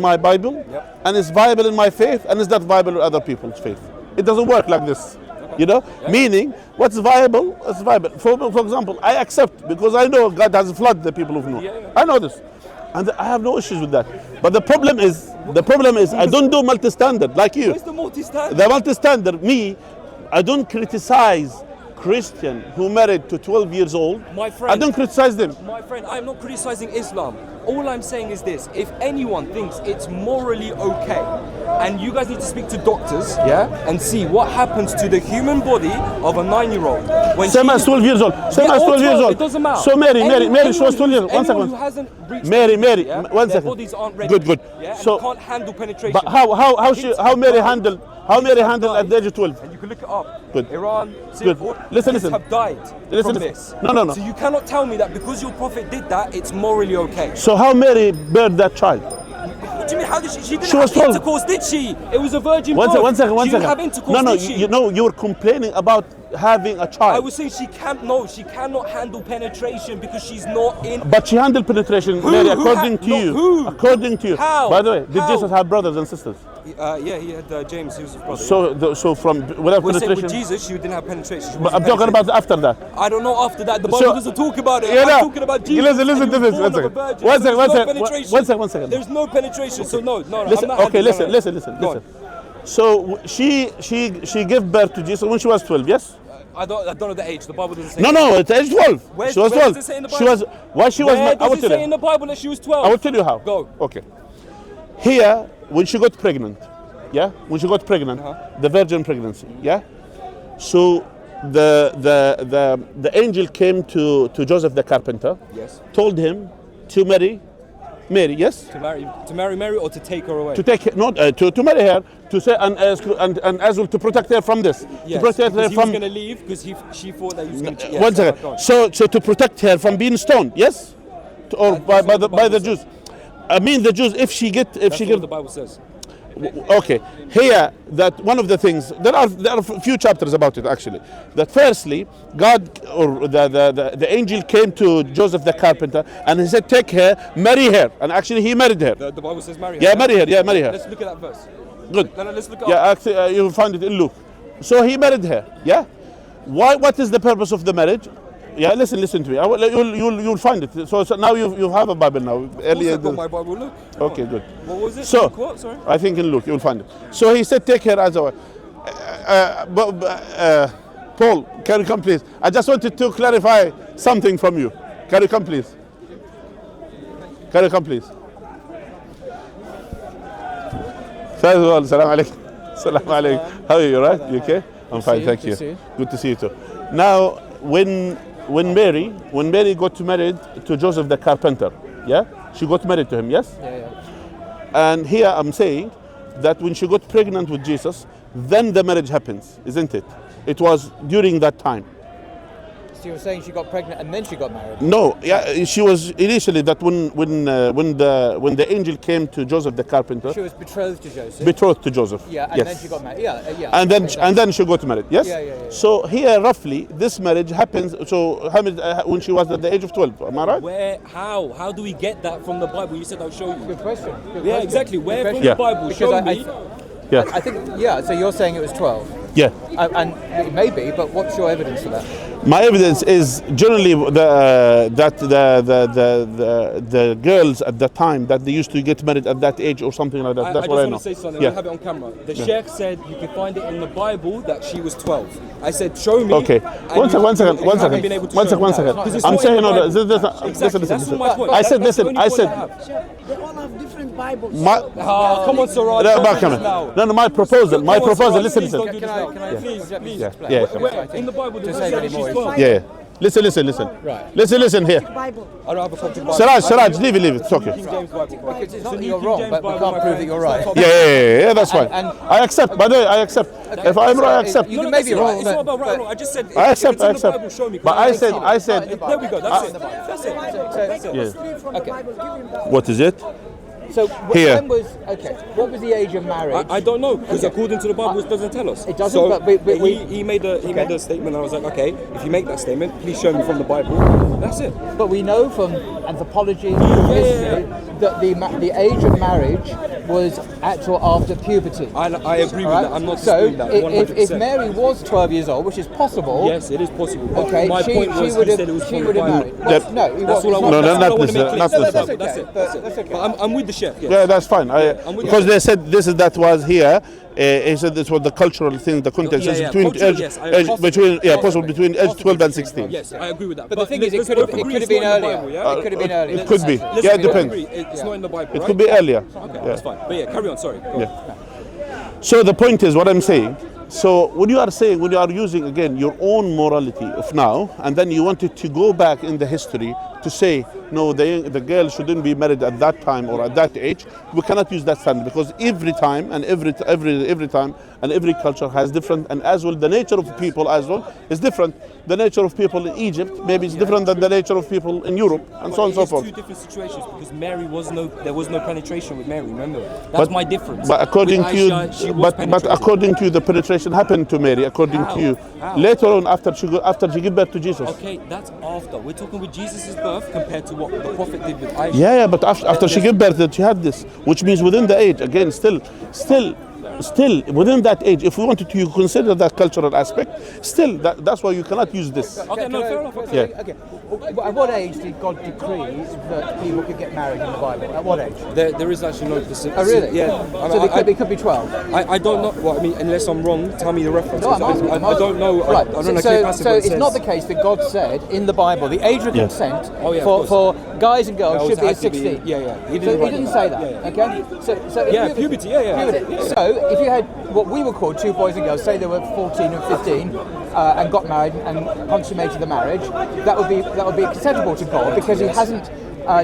my Bible, Yep. and it's viable in my faith, and it's not viable in other people's faith. It doesn't work like this. You know, meaning what's viable is viable. For example, I accept because I know God has flooded the people of Noah. Yeah. I know this, and I have no issues with that. But the problem is I don't do multi-standard like you. Where's the multi-standard? The multi-standard, I don't criticize Christian who married to 12 years old. My friend. I don't criticize them. My friend, I'm not criticizing Islam. All I'm saying is this: if anyone thinks it's morally okay, and you guys need to speak to doctors, yeah, and see what happens to the human body of a 9-year-old when Same as 12 years old. Same as 12 years old. It doesn't matter. So Mary, she was 12 years old. One Anyone second. who hasn't reached Mary, puberty, yeah, one their second. bodies aren't ready. Good. Yeah, So- and can't handle penetration. But how Mary handled at the age of 12? And you can look it up. Good. Iran, Good. Singapore, Listen. kids have died Listen. from this. No. So you cannot tell me that because your prophet did that, it's morally okay. So how Mary birthed that child? What do you mean? How did she didn't She was have 12. intercourse, did she? It was a virgin One birth. second. She didn't have intercourse, No, did she? you were complaining about having a I child. was saying she cannot handle penetration because she's not in. But she handled penetration, Who? Mary, Who according ha- to no, you. who? According to you. How? By the way, did How? Jesus have brothers and sisters? Yeah, he had James, he was his brother. So from without We're saying penetration. with Jesus, she didn't have penetration. She But wasn't I'm talking penetrated. about after that. I don't know after that. The Bible So- doesn't talk about it. Yeah, I'm no. talking about Jesus. Listen and to he was this. born One of a second. virgin. One So second. there's no penetration. One second. There's no penetration. So no. Listen, I'm not okay, handling listen. Go on. So she gave birth to Jesus when she was 12, yes? I don't know the age. The Bible doesn't say. No, it's age 12. Where- she was where 12. does it say in the She Bible? was why she was Where I does will it tell say you. in the Bible that she was 12? I will tell you how. Go. Okay. Here, when she got pregnant, yeah, when she got pregnant, the virgin pregnancy, yeah. So the angel came to Joseph the carpenter, Yes. told him to marry Mary, yes, To marry Mary or to take her away? to take to marry her, to say and as well to protect her from this, Yes, to protect her because he was from. going to leave because she thought that he was going to. One second. So to protect her from being stoned, yes, or by That's what the the Bible Jews. I mean the Jews. If she That's get what the Bible says. okay, here that one of the things there are a few chapters about it actually. That firstly, God or the angel came to Joseph the carpenter and he said, "Take her, marry her," and actually he married her. The Bible says marry her. Yeah, marry her. Yeah, marry her. Let's look at that verse. Good. No, let's look at Yeah, actually, you'll find it in Luke. So he married her. Yeah. Why? What is the purpose of the marriage? Yeah, listen to me. You'll find it. So now you have a Bible now. Also got my Bible. Look. Okay, good. What was it? So, What? Sorry. I think in Luke you'll find it. So he said, take her as a wife. Paul, can you come please? I just wanted to clarify something from you. Can you come please? Can you come please? First of all, salam alaikum. Salam alaikum. How are you, right? You okay? I'm fine, thank you. Good to see you too. Now, when Mary got married to Joseph the carpenter, yeah? She got married to him, yes? Yeah. And here I'm saying that when she got pregnant with Jesus, then the marriage happens, isn't it? It was during that time. So you're saying she got pregnant and then she got married? No, yeah, she was initially that when the angel came to Joseph the carpenter, She was betrothed to Joseph. betrothed to Joseph. Yeah, and yes. then she got married. Yeah. And then Okay. she got married. Yes. Yeah. So here roughly this marriage happens. So when she was at the age of 12. Am I right? Where? How do we get that from the Bible? You said I'll show you. Good question. Yeah, exactly. Where from question. the Bible? Because Show I me. Yeah. I think, yeah, so you're saying it was 12. Yeah. And it may be, but what's your evidence for that? My evidence is generally that the girls at the time that they used to get married at that age or something like that. I That's just what I want know. to say something. Yeah. I have it on camera. The Sheikh said you can find it in the Bible that she was 12. I said, show me. Okay. and One second. you haven't been able to show me. One second. Because it's I'm not in saying the no. Bible. Listen. Exactly. That's Listen. my point. I said That's the listen. only I point said. have. They all have different Bible. Oh, come on, Siraj. No, don't but do come this on. now. No, my proposal. My Come on, proposal. Siraj, Listen, please listen. don't do this now. Please. Yeah. Where? In the Bible, does it say that she's 12? Yeah. Listen. Right. Listen here. Bible. I don't have a Coptic Bible. Siraj, leave it. It's okay. King James Bible. Because it's not So that New you're King wrong, James but we Bible, can't my prove friend. that you're right. Yeah, that's fine. And- I accept. By the way, I accept. If I'm wrong, I accept. You may be wrong, It's not but- about right or wrong. I just said. I accept. If it's in I the Bible, accept. show me. But I said. There we go. That's it. That's it. That's it. Yeah. Read from the Bible. Give him that. What is it? So Here. when was what was the age of marriage? I don't know because according to the Bible, it doesn't tell us. It doesn't, So but he made a statement. And I was like, okay, if you make that statement, please show me from the Bible. That's it. But we know from anthropology, history, that the age of marriage was at or after puberty. I agree with Right? that. I'm not So disputing that. 100%. if Mary was 12 years old, which is possible, Yes, it is possible. But okay, my point was, she would he said it was have from the Bible. married. Yep. No, he That's wasn't. all I want. No, That's not all I want to this, make clear. not So this. that's Okay, it. but That's it. that's okay. But I'm with the chef. Yes. Yeah, that's fine. I'm with Because you. they said that was here. He said this was the cultural thing, the context. Yeah, It's yeah, between cultural, age, yes, I age agree. between possible between age 12 and 16. Yes, I agree with that. But the thing is, it let's could have both agree been it's not in the earlier. Bible, yeah? It could have been earlier. It could be. Listen, Yeah, it we both depends. agree It's not in the Bible, It right? could be earlier. Okay, Yeah. that's fine. But yeah, carry on. Sorry. Go on. Yeah. So the point is, what I'm saying. So when you are using again your own morality of now, and then you wanted to go back in the history to say no, the girl shouldn't be married at that time or at that age, we cannot use that standard because every time and every time and every culture has different, and as well the nature of people as well is different. The nature of people in Egypt maybe is different than the nature of people in Europe, and so on and so It's forth. two different situations because there was no penetration with Mary. Remember, that's my difference. But according With to you, Aisha, she was but penetrated. according to you, the penetration happened to Mary. According to you, How? later on after she gave birth to Jesus. Okay, that's after. We're talking with Jesus' birth compared to what the prophet did with Aisha. Yeah, but after she gave birth, she had this, which means within the age. Again, still within that age. If we wanted to consider that cultural aspect, still that's why you cannot use this. Okay, no, fair enough. Okay. Yeah. Okay. At what age did God decree that people could get married in the Bible? At what age? There is actually no specific. Oh, really? Yeah. So they could be 12. I don't know. Well, I mean, unless I'm wrong, tell me the reference. No, I'm asking. I don't know. Right. I don't know. So it's not the case that God said in the Bible the age of Yeah. consent Oh, yeah, of for guys and girls Yeah, should be it at had to be- 16. yeah. He So didn't he write didn't that. say that. Yeah. Okay. So if Yeah, you- puberty, yeah. Puberty. So if you had what we would call two boys and girls, say they were 14 and 15, and got married and consummated the marriage, that would be acceptable to God because He hasn't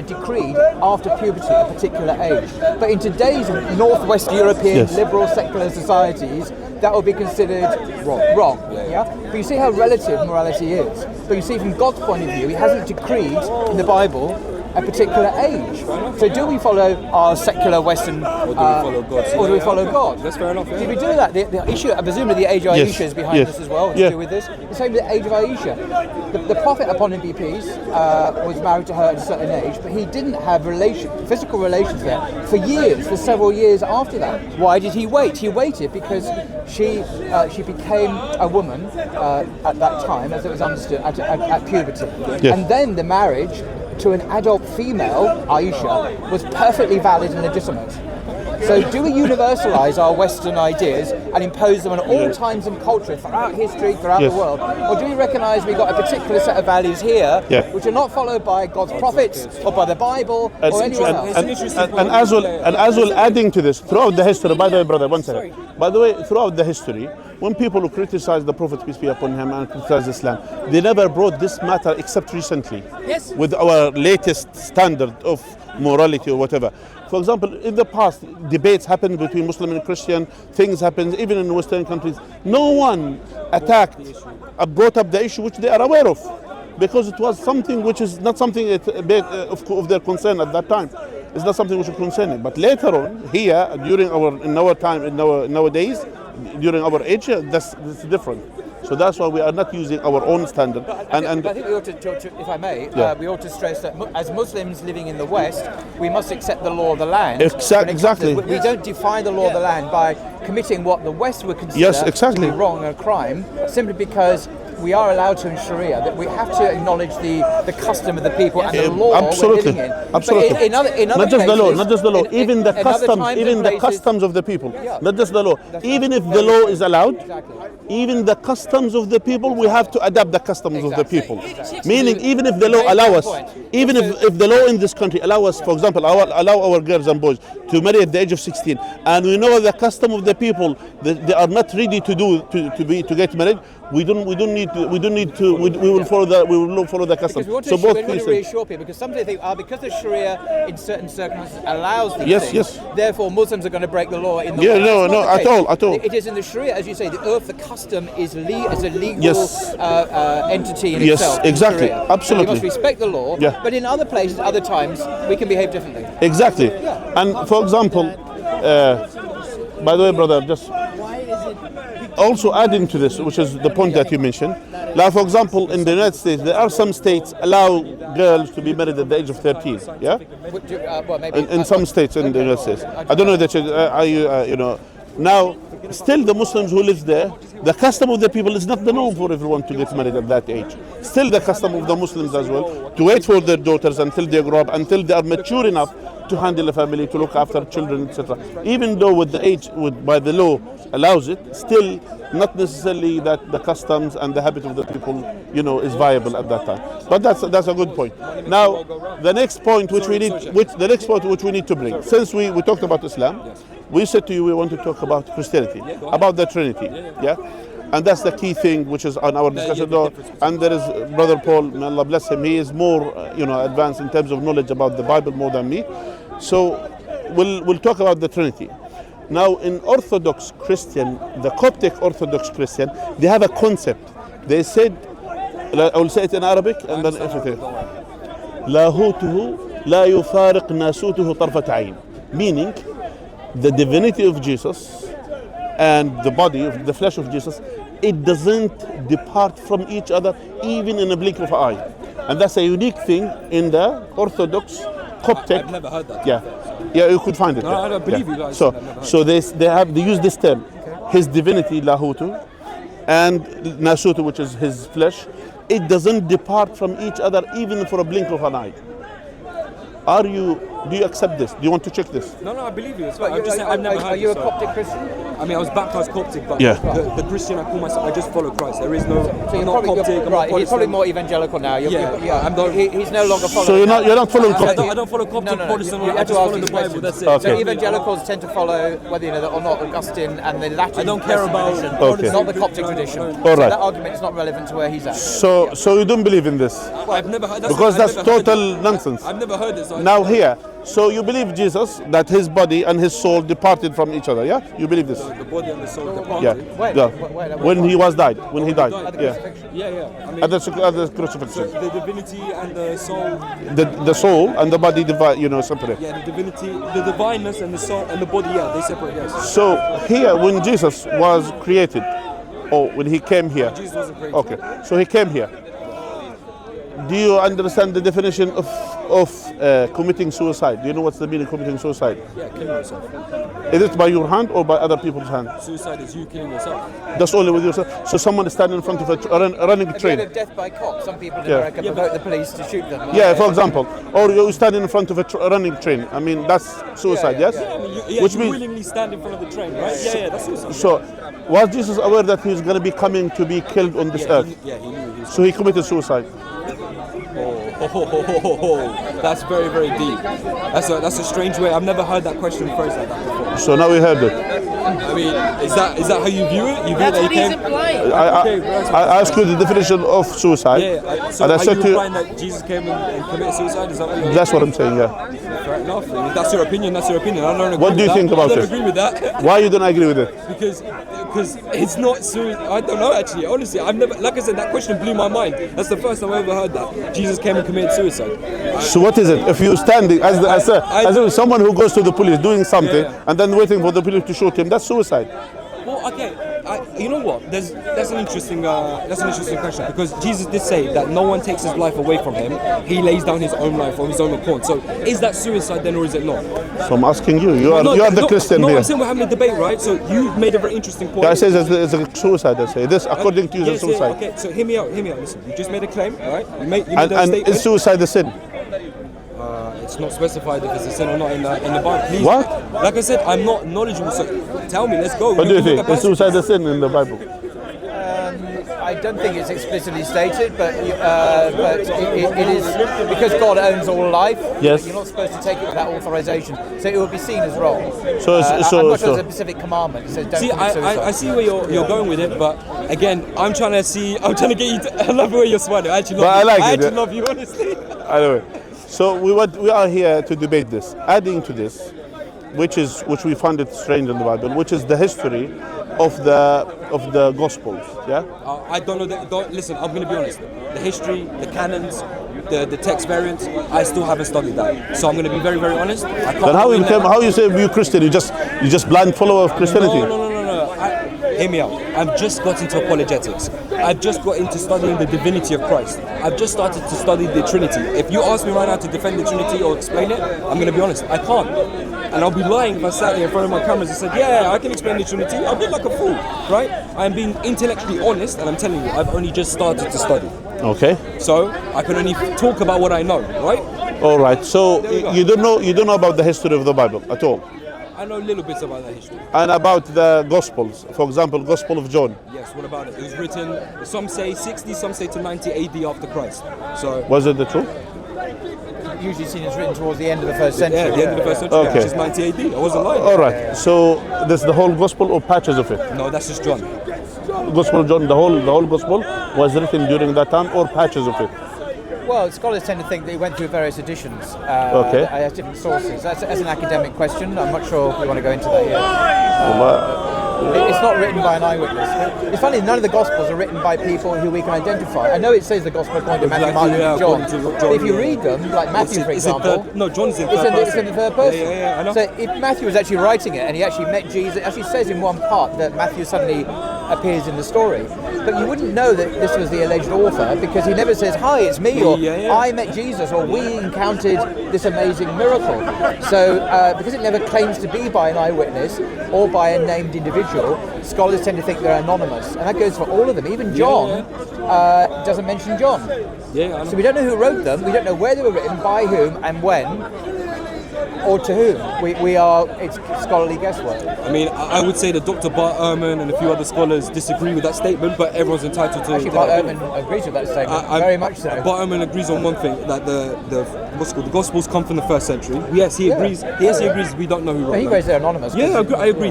decreed after puberty a particular age. But in today's Northwest European Yes. liberal secular societies, that would be considered wrong. Yeah. But you see how relative morality is. But you see, from God's point of view, He hasn't decreed in the Bible a particular age. So do we follow our secular Western, Or do we follow God? or do we follow God? That's fair enough. Did we do that? The issue, presumably the age of Yes, Aisha is behind yes, this as well, to yeah. do with this. The same with the age of Aisha. The Prophet, upon him be peace, was married to her at a certain age, but he didn't have physical relations there for several years after that. Why did he wait? He waited because she became a woman at that time, as it was understood, at puberty. Yes. And then the marriage to an adult female, Aisha, was perfectly valid and legitimate. So do we universalize our Western ideas and impose them on all times and culture throughout history, throughout Yes. the world? Or do we recognize we've got a particular set of values here Yeah. which are not followed by God's prophets or by the Bible or anyone else? And as well, adding to this, throughout the history, by the way, brother, one second. By the way, throughout the history, when people who criticize the Prophet, peace be upon him, and criticize Islam, they never brought this matter except recently. Yes. With our latest standard of morality or whatever. For example, in the past, debates happened between Muslim and Christian, things happened even in Western countries. No one attacked, brought up the issue which they are aware of, because it was something which is not something of their concern at that time. It's not something which is concerning. But later on, here, during nowadays, during our age, that's different. So that's why we are not using our own standard. I think we ought to, if I may, Yeah. we ought to stress that as Muslims living in the West, we must accept the law of the land. Exactly. We don't define the law of the land by committing what the West would consider Yes, exactly. to be wrong or a crime, simply because we are allowed to in Sharia, that we have to acknowledge the custom of the people and the law Absolutely. we're living in. Absolutely. But in other Not just the law, cases- not just the law, even the in other customs, times even and the places- customs of the people. Yeah. Not just the law. That's Even right. if the law is allowed, Exactly. even the customs of the people, we have to adapt the customs of the Exactly. people. Exactly. Meaning, even if the law Very allow good us, point. even if the law in this country allow us, for example, allow our girls and boys to marry at the age of 16, and we know the custom of the people that they are not ready to get married, we will follow the custom. Because we want to, So both we want to pieces. reassure people, because some people think, because the Sharia in certain circumstances allows these Yes, things, yes. therefore Muslims are going to break the law in the Yeah, law. no, That's no, not the at case. all, at all. It is in the Sharia, as you say, the custom is a legal Yes. entity in Yes, itself. in exactly. Sharia. Absolutely. So we must respect the law, Yeah. but in other places, other times, we can behave differently. Exactly. And for example, by the way, brother, just also adding to this, which is the point that you mentioned. Like, for example, in the United States, there are some states allow girls to be married at the age of 13. Yeah. Well, maybe, In some states in the United States, I don't know that now. Still, the Muslims who live there, the custom of the people is not the norm for everyone to get married at that age. Still, the custom of the Muslims as well to wait for their daughters until they grow up, until they are mature enough to handle a family, to look after children, etc. Even though with the age, by the law allows it, still not necessarily that the customs and the habit of the people, is viable at that time. But that's a good point. Now, the next point which we need to bring, since we talked about Islam, we said to you we want to talk about Christianity, about the Trinity, yeah. And that's the key thing which is on our discussion. And there is Brother Paul, may Allah bless him. He is more, advanced in terms of knowledge about the Bible more than me. So we'll talk about the Trinity. Now, in Orthodox Christian, the Coptic Orthodox Christian, they have a concept. They said, I will say it in Arabic and then everything. لاهوته لا يفارق ناسوته طرفة عين. Meaning, the divinity of Jesus and the body of the flesh of Jesus, it doesn't depart from each other even in a blink of an eye. And that's a unique thing in the Orthodox Coptic. I've never heard that. Yeah, you could find it. No, I don't believe you guys. So they use this term, his divinity lahutu, and nasutu, which is his flesh. It doesn't depart from each other even for a blink of an eye. Do you accept this? Do you want to check this? No, I believe you. I'm just saying, I've never heard Are you a this, Coptic Christian? I mean, I was baptized Coptic, but Yeah. the Christian I call myself, I just follow Christ. There is no, So I'm you're not probably, Coptic, I'm not right, he's probably Protestant. more evangelical now. Yeah, He's no longer following. So you're not following I Coptic? don't follow Coptic, Protestant, You I have just to follow ask the these Bible, questions. that's it. Okay. So evangelicals tend to follow whether you know that or not Augustine and the Latin. I don't care about tradition, Okay. not the Coptic tradition. All So right. that argument is not relevant to where he's at. So you don't believe in this? I've never heard Because that's I've never heard total it. nonsense. I've never heard it. So Now here, so you believe Jesus, that his body and his soul departed from each other, yeah? You believe this? the body and the soul departed. Yeah. When? Yeah. When When he died. Yeah. Yeah. I mean, At the crucifixion. the divinity and the soul. The soul and the body separate. Yeah, the divinity, the divineness and the soul and the body. Yeah, they separate. Yes. So here, when Jesus was created, or when he came here, Jesus wasn't created. okay, so he came here. Do you understand the definition of committing suicide? Do you know what's the meaning of committing suicide? Yeah, killing yourself. Is it by your hand or by other people's hand? Suicide is you killing yourself. Just only with yourself. So someone is standing in front of a running Have you heard train. of death by cop? Some people in Yeah. America provoke the police to shoot them. Yeah, for example, or you standing in front of a running train. I mean, that's suicide, Yeah, yes? yeah. I mean, Which you means, willingly stand in front of the train, right? Yeah, that's suicide. so was Jesus aware that he was going to be coming to be killed on this earth? He knew he was. So he committed suicide. That's very, very deep. That's a strange way. I've never heard that question phrased like that before. So now we heard it. I mean, is that how you view it? You view that he came? I asked you the definition of suicide, Yeah. So and I are said you to you, implying that Jesus came and committed suicide? Is that what you're? that's what I'm saying, yeah. Fair enough. If that's your opinion. That's your opinion. I don't agree What do you with think that. about I don't it? agree with that. Why you don't agree with it? Because it's not suicide. I don't know actually. Honestly, I've never. Like I said, that question blew my mind. That's the first time I ever heard that Jesus came and committed suicide. So what is it? If you standing as someone who goes to the police doing something Yeah. and then waiting for the police to shoot him, that's suicide. Well, Well, okay. You know what? That's an interesting question, because Jesus did say that no one takes his life away from him. He lays down his own life of his own accord. So is that suicide then, or is it not? So I'm asking you. You are the Christian no, here. I'm saying we're having a debate, right? So you made a very interesting point. I say it's a suicide. I say this according to you is a suicide. Okay, so hear me out. Listen, you just made a claim, right? You made a And statement. is suicide a sin? It's not specified if it's a sin or not in the Bible. Please. What? Like I said, I'm not knowledgeable, so tell me, let's go. What do you think? Is suicide a sin in the Bible? I don't think it's explicitly stated, but it is, because God owns all life. Yes. You're not supposed to take it without authorization, so it would be seen as wrong. So I'm not sure there's a specific commandment. It says don't See, commit suicide. I see where you're going with it, but again, I'm trying to get you to, I love the way you're smiling. I actually love you. I actually love you, honestly. Anyway, so we are here to debate this. Adding to this, which we find it strange in the Bible, which is the history of the Gospels. Yeah. I don't know. Listen, I'm going to be honest. The history, the canons, the text variants, I still haven't studied that. So I'm going to be very, very honest. I can't. Then how you say you Christian? You just blind follower of Christianity? No. Hear me out. I've just got into apologetics. I've just got into studying the divinity of Christ. I've just started to study the Trinity. If you ask me right now to defend the Trinity or explain it, I'm going to be honest, I can't. And I'll be lying if I sat here in front of my cameras and said, yeah, I can explain the Trinity. I'll be like a fool, right? I'm being intellectually honest, and I'm telling you, I've only just started to study. Okay. So I can only talk about what I know, right? All right. So you don't know about the history of the Bible at all. I know little bits about that history. And about the Gospels, for example, Gospel of John. Yes, what about it? It was written, some say 60, some say to 90 AD after Christ. So Was it the truth? Usually seen as written towards the end of the first century. yeah, the end of the first century, Okay. which is 90 AD. I wasn't lying. All right. So this is the whole Gospel or patches of it? No, that's just John. Gospel of John, the whole Gospel was written during that time, or patches of it? Well, scholars tend to think they went through various editions. Okay. As different sources. That's an academic question. I'm not sure if we want to go into that here. It's not written by an eyewitness. It's funny, none of the Gospels are written by people who we can identify. I know it says the Gospel according to Matthew, Mark, and John. But if you read them, like Matthew, for example, John's in it's third person. it's in the third person. Yeah, I know. So if Matthew was actually writing it and he actually met Jesus, it actually says in one part that Matthew suddenly appears in the story. But you wouldn't know that this was the alleged author, because he never says, hi, it's me, or I met Jesus, or we encountered this amazing miracle. So because it never claims to be by an eyewitness or by a named individual, scholars tend to think they're anonymous. And that goes for all of them. Even John doesn't mention John. Yeah, I know. So we don't know who wrote them, we don't know where they were written, by whom, and when, or to whom. It's scholarly guesswork. I mean, I would say that Dr. Bart Ehrman and a few other scholars disagree with that statement, but everyone's entitled to. Actually, Bart Ehrman agrees with that statement, very much so. Bart Ehrman agrees on one thing, that the Gospels come from the first century. Yes, he agrees. Yes, he agrees. We don't know who wrote them. He agrees they're anonymous. Yeah, I agree.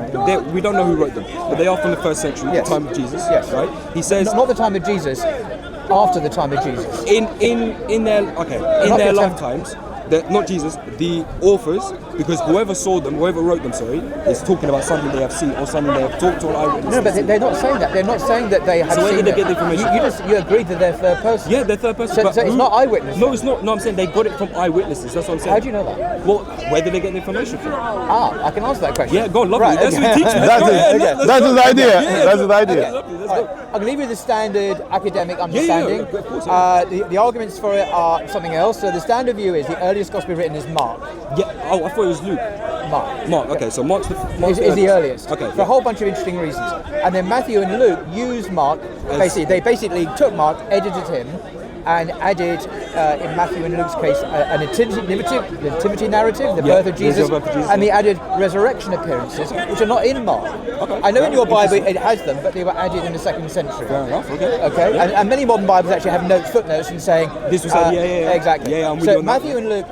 We don't know who wrote them, but they are from the first century, Yes. the time of Jesus. Yes. Right. He says Not the time of Jesus, after the time of Jesus. in their lifetimes. Not Jesus, the authors, because whoever wrote them, is talking about something they have seen or something they have talked to an eyewitness. No, but they're not saying that. They're not saying that they have So where seen did they it. get the information You agreed that they're third person. Yeah, they're third person. So, but so it's not eyewitness. No, it's not. No, I'm saying they got it from eyewitnesses. That's what I'm saying. How do you know that? Well, where did they get the information from? I can answer that question. Yeah, go on, lovely. Right, That's okay. what you teach me. That's his idea. That's his idea. Okay, lovely. Let's go. I can leave you the standard academic understanding. of course, The arguments for it are something else. So the standard view is the earliest gospel written is Mark. Yeah. Oh, I thought it was Luke. Mark. Okay, so Mark's Is the earliest. Okay. For a whole bunch of interesting reasons. And then Matthew and Luke used Mark. They basically took Mark, edited him, and added, in Matthew and Luke's case, a nativity narrative, the birth of Jesus, and they added resurrection appearances, which are not in Mark. Okay. I know in your Bible it has them, but they were added in the 2nd century. Fair enough. Okay. Okay, and many modern Bibles actually have footnotes, and saying This was exactly. Yeah, I'm with so you on that Matthew and Luke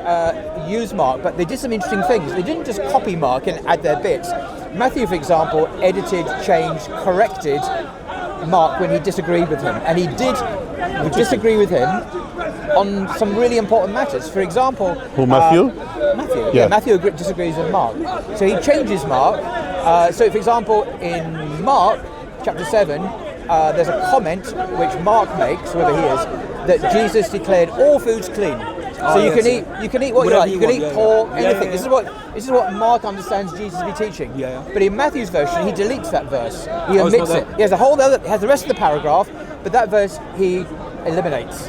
used Mark, but they did some interesting things. They didn't just copy Mark and add their bits. Matthew, for example, edited, changed, corrected Mark when he disagreed with him, and he did disagree with him on some really important matters. For example, Who, Matthew? Matthew. Yeah. Matthew disagrees with Mark, so he changes Mark. So, for example, in Mark chapter 7, there's a comment which Mark makes, whoever he is, that Jesus declared all foods clean. So you can eat what you Whatever like. You can you eat want, pork, yeah. anything. Yeah. This is what Mark understands Jesus to be teaching. Yeah. But in Matthew's version, he deletes that verse. He it's omits not it. there. He has he has the rest of the paragraph, but that verse he eliminates.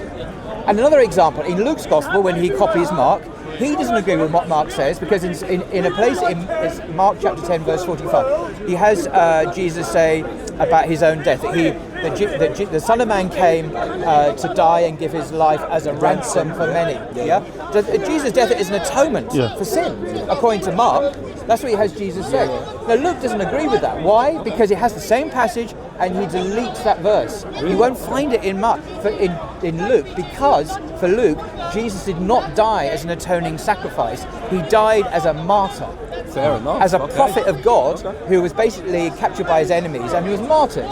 And another example, in Luke's Gospel, when he copies Mark, he doesn't agree with what Mark says, because in a place in Mark chapter 10, verse 45, he has Jesus say about his own death, that the Son of Man came to die and give his life as a ransom for many. Yeah? So Jesus' death is an atonement for sin, according to Mark. That's what he has Jesus say. Now Luke doesn't agree with that. Why? Because it has the same passage and he deletes that verse. You won't find it in Mark, in Luke, because for Luke, Jesus did not die as an atoning sacrifice. He died as a martyr. Fair enough. As a prophet of God who was basically captured by his enemies and he was martyred.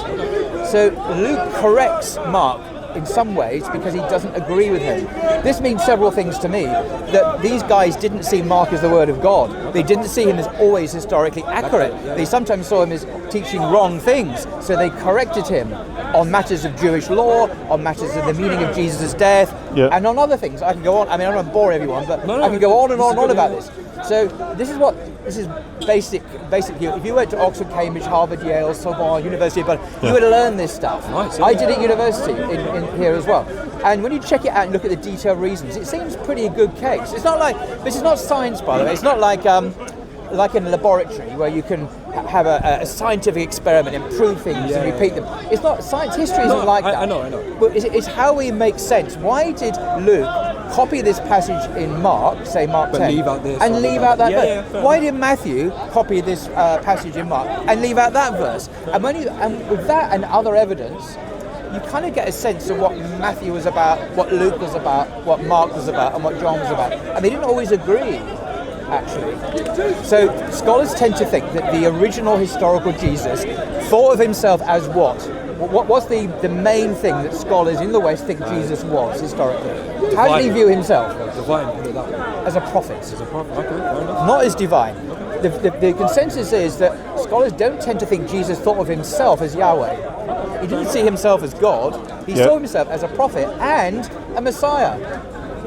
So Luke corrects Mark in some ways because he doesn't agree with him. This means several things to me. That these guys didn't see Mark as the word of God. They didn't see him as always historically accurate. They sometimes saw him as teaching wrong things. So they corrected him on matters of Jewish law, on matters of the meaning of Jesus' death, and on other things. I can go on. I mean, I don't want to bore everyone, but I can go on and on about this. So this is basic. If you went to Oxford, Cambridge, Harvard, Yale, Sorbonne, University of Berlin, you would learn this stuff. Nice, I did at university in here as well. And when you check it out and look at the detailed reasons, it seems pretty a good case. It's not like, this is not science, by the way. It's not like in a laboratory where you can have a scientific experiment and prove things and repeat them. It's not science. History isn't like that. I know. But it's how we make sense. Why did Luke copy this passage in Mark, say Mark 10, leave out this and leave out that verse? fair Why did Matthew copy this passage in Mark and leave out that verse? And with that and other evidence, you kind of get a sense of what Matthew was about, what Luke was about, what Mark was about, and what John was about. And they didn't always agree, actually. So scholars tend to think that the original historical Jesus thought of himself as what? What's the main thing that scholars in the West think Jesus was historically? How did he view himself? Divine. As a prophet. As a prophet. Okay, fair enough. Not as divine. The consensus is that scholars don't tend to think Jesus thought of himself as Yahweh. He didn't see himself as God. He saw himself as a prophet and a Messiah.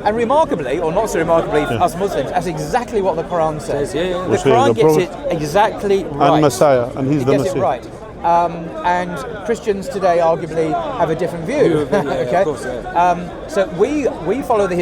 And remarkably, or not so remarkably for us Muslims, that's exactly what the Quran says. The Quran gets it exactly right. And Messiah, and he's the gets Messiah. it right. And Christians today arguably have a different view. Okay, of course, so we follow the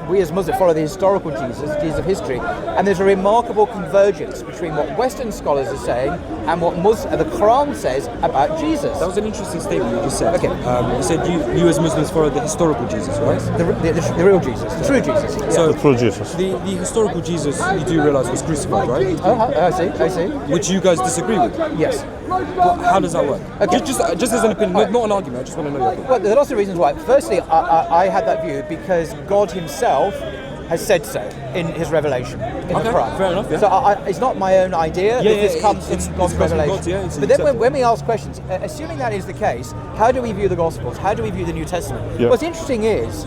we as Muslims follow the historical Jesus of history, and there's a remarkable convergence between what Western scholars are saying and what the Quran says about Jesus. That was an interesting statement you just said. Okay. You said you as Muslims follow the historical Jesus, right? The real Jesus, the true Jesus. Yeah. So The true Jesus. the historical Jesus, you do realise was crucified, right? I see. Which you guys disagree with. Yes. How does that work? Okay. Just as an opinion, not an argument. I just want to know your opinion. Well, there are lots of reasons why. Firstly, I had that view because God Himself has said so in His revelation in the Quran. Fair enough. Yeah. So it's not my own idea. This comes from God's revelation. But then when we ask questions, assuming that is the case, how do we view the Gospels? How do we view the New Testament? Yeah. What's interesting is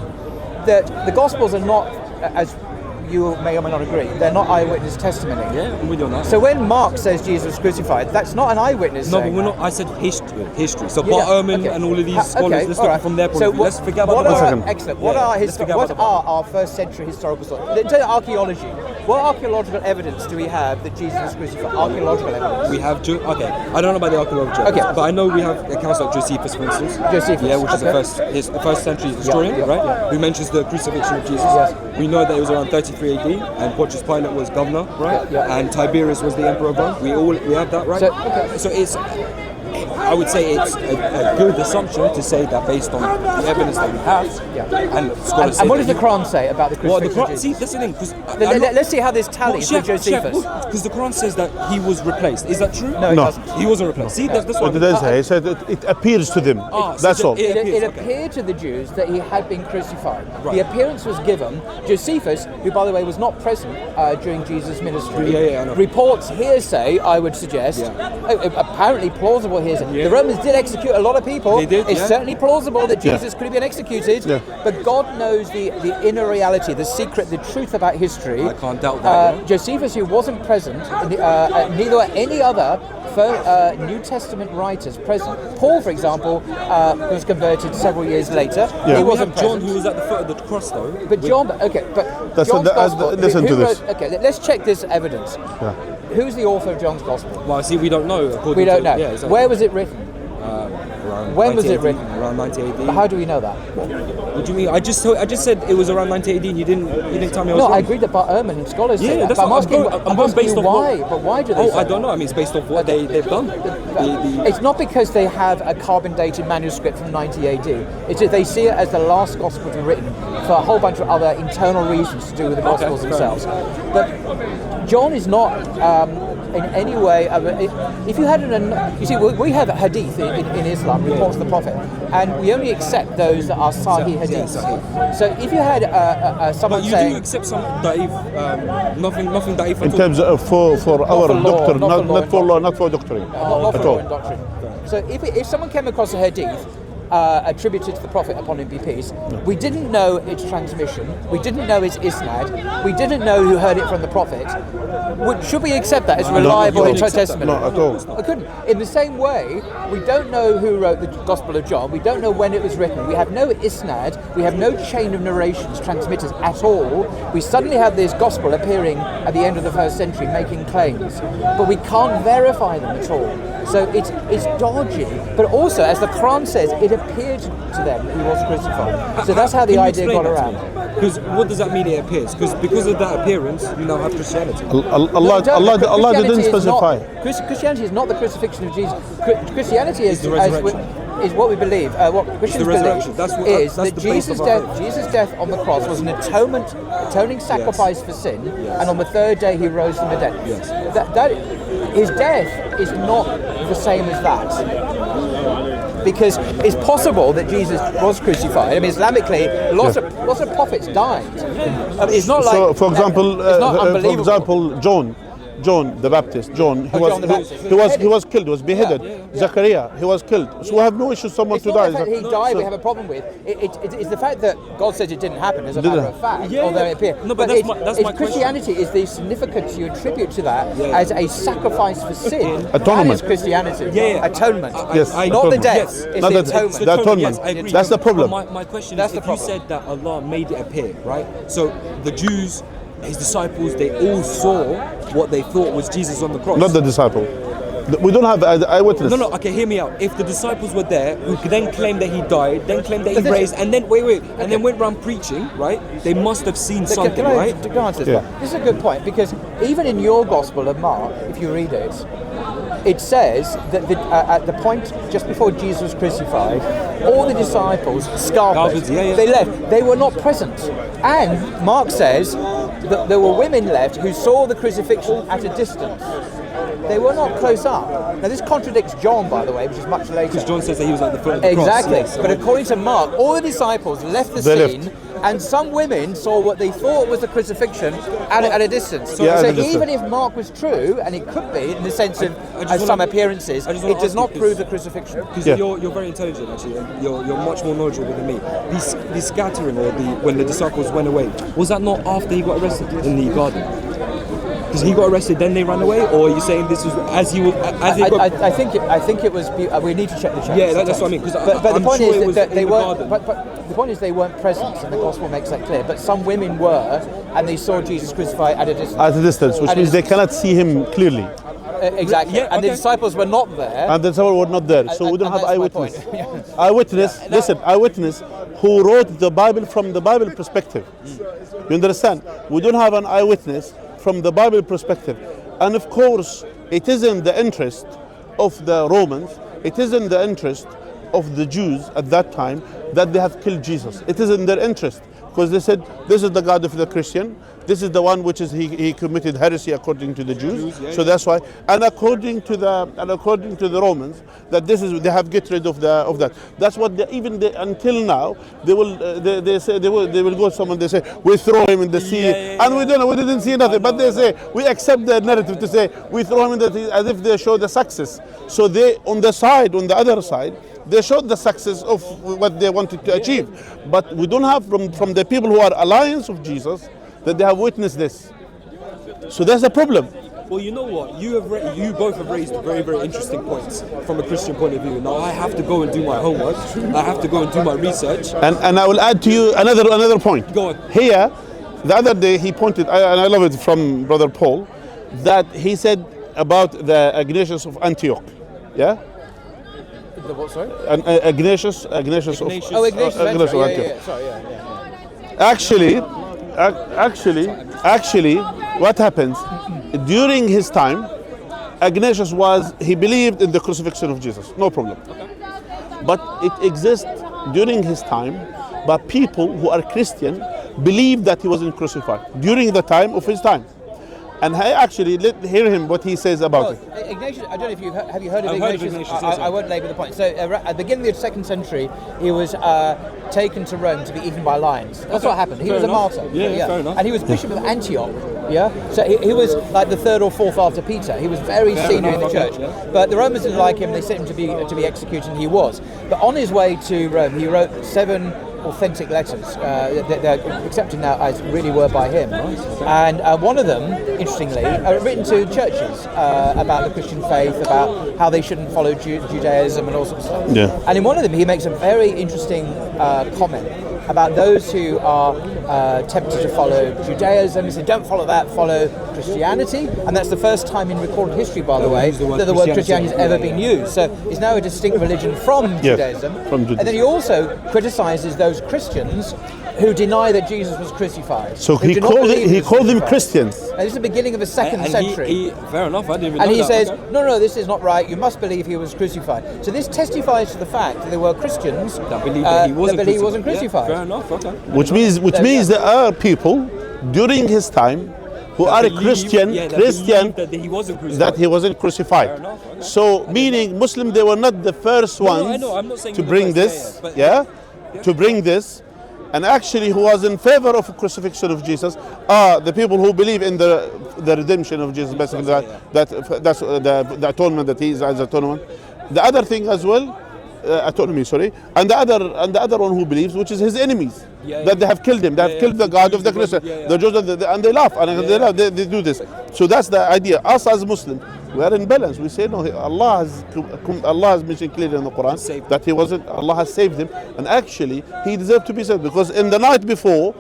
that the Gospels are not, as you may or may not agree, they're not eyewitness testimony. Yeah, I'm with you on that. So when Mark says Jesus was crucified, that's not an eyewitness. No, saying but we're that. not. I said history. So Yeah, Bart Ehrman okay. and all of these scholars. Let's all look right. from their point So of view. Let's forget about the Bible. Excellent. Let's forget What about the Bible. are our first century historical sources? In terms of archaeology, what archaeological evidence do we have that Jesus was crucified? Archaeological evidence. We have I don't know about the archaeological evidence, but I know we have accounts like Josephus, for instance. Josephus, yeah, which is okay. the first century historian, right? Yeah. Who mentions the crucifixion of Jesus. Yes. We know that it was around 33 AD, and Pontius Pilate was governor, right? Yeah. And Tiberius was the emperor of Rome. We have that, right? So it's. I would say it's a good assumption to say that based on the evidence that we have, and scholars say And what that does the Quran say about the crucifixion? Well, see, that's the thing. Let's see how this tallies with Josephus. Because the Quran says that he was replaced. Is that true? No, it doesn't. He wasn't replaced. See, that's What did I say? He said it appears to them. That's all. It appeared to the Jews that he had been crucified. Right. The appearance was given. Josephus, who by the way was not present during Jesus' ministry, I know. reports hearsay, I would suggest, apparently plausible hearsay. The Romans did execute a lot of people. They did, It's certainly plausible that Jesus could have been executed. Yeah. But God knows the inner reality, the secret, the truth about history. I can't doubt that. Josephus, who wasn't present, neither were any other New Testament writers present. Paul, for example, was converted several years later. Yeah. He We wasn't have John, present. who was at the foot of the cross, though. But John, okay, but That's John's what Gospel. listen to this. Okay, let's check this evidence. Yeah. Who's the author of John's Gospel? Well, see, we don't know. According We don't to, know. Yeah, exactly. Where was it written? Around When was 90 it AD, written? Around 90 AD. How do we know that? What do you mean? I just said it was around 90 AD. And you didn't tell me I was No, wrong. I agree that Bart Ehrman and scholars say Yeah, that. that's But I'm what asking, I'm I'm going asking based you off why. what- But why do they Oh, say I that? don't know. I mean, it's based off what they've done. It's not because they have a carbon-dated manuscript from 90 AD. It's that they see it as the last gospel to be written for a whole bunch of other internal reasons to do with the gospels fair themselves. But John is not in any way. If you had you see, we have a hadith in Islam, reports of the Prophet, and we only accept those that are Sahih hadiths. So if you had someone But you saying, do accept some da'if, nothing da'if In at all. terms of for our for law, doctrine, not for law not and for law, not for doctrine. not at for all. law and doctrine. So if someone came across a hadith attributed to the Prophet upon him be peace, we didn't know its transmission, we didn't know its isnad, we didn't know who heard it from the Prophet. Should we accept that as reliable you in wouldn't accept testimony? No, at all. I couldn't. In the same way, we don't know who wrote the Gospel of John. We don't know when it was written. We have no isnad. We have no chain of narrations, transmitters at all. We suddenly have this Gospel appearing at the end of the first century, making claims, but we can't verify them at all. So it's dodgy. But also, as the Quran says, it appeared to them that he was crucified. So that's how the idea got around. Because what does that mean? It appears because of that appearance, you now have Christianity. Allah didn't specify. Christianity is not the crucifixion of Jesus. Christianity is the resurrection. Is what we believe. What Christians believe resurrection. That's that the base Jesus' of our death, Jesus' death on the cross was an atoning sacrifice for sin, and on the third day he rose from the dead. Yes. That his death is not the same as that. Because it's possible that Jesus was crucified. I mean, Islamically, lots of prophets died. I mean, it's not like. So, for example, John the Baptist. John, he John the Baptist. he was killed. He was beheaded. Zechariah, he was killed. So we have no issue someone It's to not die. the fact he died we have a problem with. It's the fact that God says it didn't happen as a matter of fact, although it appeared. No, but that's my question. Christianity is the significance you attribute to that as a sacrifice for sin. That Atonement. is Christianity. I Atonement. agree. Yes, Not the atonement. death. Yes. It's Not the the- atonement. the atonement. Yes, I agree. That's the problem. But my question That's is, the if you problem. said that Allah made it appear, right? So the Jews, his disciples, they all saw what they thought was Jesus on the cross. Not the disciple. We don't have eyewitness. No, okay, hear me out. If the disciples were there, who then claimed that he died, then claimed that he But this- raised, and then and then went around preaching, right? They must have seen something, Can I right? go on to this Yeah. one? This is a good point because even in your Gospel of Mark, if you read it, it says that at the point just before Jesus was crucified, all the disciples scarfed. Yeah. They left. They were not present. And Mark says that there were women left who saw the crucifixion at a distance. They were not close up. Now this contradicts John, by the way, which is much later. Because John says that he was at the foot of the cross. Exactly. Yes. But according to Mark, all the disciples left the They scene, left. and some women saw what they thought was the crucifixion at a distance. So, Yeah, at a even distance. if Mark was true, and it could be in the sense of I just some wanna- appearances, I just wanna it does ask not you, prove the crucifixion. Because Yeah. you're very intelligent, actually. And you're much more knowledgeable than me. The scattering, or when the disciples went away, was that not after he got arrested in the garden? Because he got arrested, then they ran away, or are you saying this was as he was as he got? I think it was. We need to check the checks. Yeah, that's what I mean, 'cause but the I'm point sure it is was that in they the weren't. garden. But the point is they weren't present, and the gospel makes that clear. But some women were, and they saw Jesus crucified at a distance. At a distance, which At a means they distance. cannot see him clearly. Exactly. Yeah, And the okay. disciples were not there. And the disciples were not there, so we don't And have that's my eyewitness. point. Eyewitness who wrote the Bible from the Bible perspective. You understand? We don't have an eyewitness from the Bible perspective. And of course, it is in the interest of the Romans, it is in the interest of the Jews at that time that they have killed Jesus. It is in their interest because they said, this is the God of the Christian, this is the one which is he committed heresy according to the Jews. So that's why, and according to the Romans, that this is they have get rid of that. That's what until now they will they will go someone, they say we throw him in the sea, and we didn't see nothing, but they say we accept the narrative to say we throw him in the sea as if they show the success. So they on the other side. They showed the success of what they wanted to achieve, but we don't have from the people who are alliance of Jesus that they have witnessed this. So that's the problem. Well, you know what? You both have raised very, very interesting points from a Christian point of view. Now I have to go and do my homework. I have to go and do my research. And I will add to you another point. Go on. Here, the other day he pointed, and I love it from Brother Paul, that he said about the Ignatius of Antioch. Yeah? The what, sorry? Ignatius of Ignatius. Antioch. Sorry, yeah. Actually, what happens during his time, Ignatius he believed in the crucifixion of Jesus, no problem. But it exists during his time, but people who are Christian believe that he wasn't crucified during the time of his time. And let's hear him what he says about it. Ignatius, I don't know if you have you heard of I've Ignatius. heard of Ignatius, I won't labour the point. So at the beginning of the 2nd century, he was taken to Rome to be eaten by lions. That's what happened. He was a martyr. Yeah, fair enough. And he was Bishop of Antioch. Yeah. So he was like the 3rd or 4th after Peter. He was very senior in the church. But the Romans didn't like him. They sent him to be executed, and he was. But on his way to Rome, he wrote 7 authentic letters. They're accepted now as really were by him. And one of them, interestingly, written to churches about the Christian faith, about how they shouldn't follow Judaism and all sorts of stuff. Yeah. And in one of them, he makes a very interesting comment about those who are tempted to follow Judaism. He said, don't follow that, follow Christianity. And that's the first time in recorded history, by the way, that the word Christianity has ever been used. So it's now a distinct religion from Judaism. From Judaism. And then he also criticizes those Christians who deny that Jesus was crucified. So he called them Christians. And this is the beginning of the 2nd century. Fair enough, I didn't even know And he that. says, Okay. no, this is not right. You must believe he was crucified. So this testifies to the fact that there were Christians That believe that he wasn't crucified. Yeah, fair enough, okay. Which means there are people during his time who are Christian that he wasn't crucified. that he wasn't crucified. Fair enough, okay. So meaning Muslim, they were not the first ones I know, I'm not saying to the bring first, this, yeah. to bring this, and actually who was in favor of crucifixion of Jesus are the people who believe in the redemption of Jesus, basically that's the atonement that he is as atonement. The other thing as well, autonomy, sorry, and the other one who believes, which is his enemies, that they have killed him, they have killed the God of the Christian, the Jews, and they laugh, and they do this. So that's the idea. Us as Muslims, we are in balance. We say no. Allah has mentioned clearly in the Quran that he wasn't. Allah has saved him, and actually he deserved to be saved because in the night before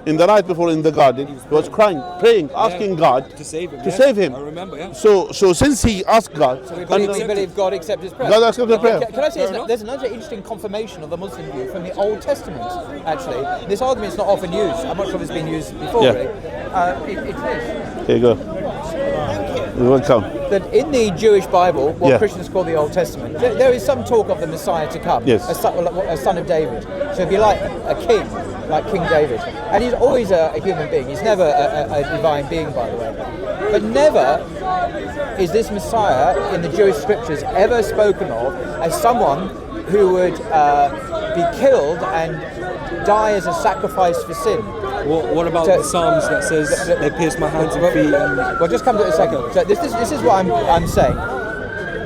in the garden, he was crying, praying, asking God to save him. Save him. I remember, yeah. So since he asked God, So we believe God accepted his prayer. God accepted the prayer. Can I say there's another interesting confirmation of the Muslim view from the Old Testament, actually. This argument is not often used. I'm not sure if it's been used before, Yeah. really. It's this. Here you go. You're welcome. That in the Jewish Bible, what Yeah. Christians call the Old Testament, there is some talk of the Messiah to come, Yes. a son of David. So it'd be like a king, like King David. And he's always a human being. He's never a divine being, by the way. But never is this Messiah in the Jewish scriptures ever spoken of as someone who would be killed and die as a sacrifice for sin. What about the Psalms that says they pierced my hands and feet? Well, just come to it a second. So this is what I'm saying.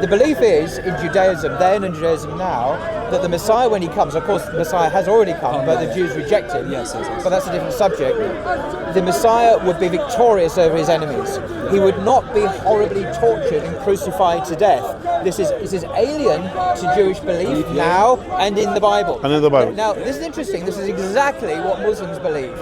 The belief is in Judaism then and Judaism now that the Messiah, when he comes, of course the Messiah has already come, but the Jews reject him. Yes. But that's a different subject. The Messiah would be victorious over his enemies. He would not be horribly tortured and crucified to death. This is alien to Jewish belief now and in the Bible. And in the Bible. Now, this is interesting. This is exactly what Muslims believe.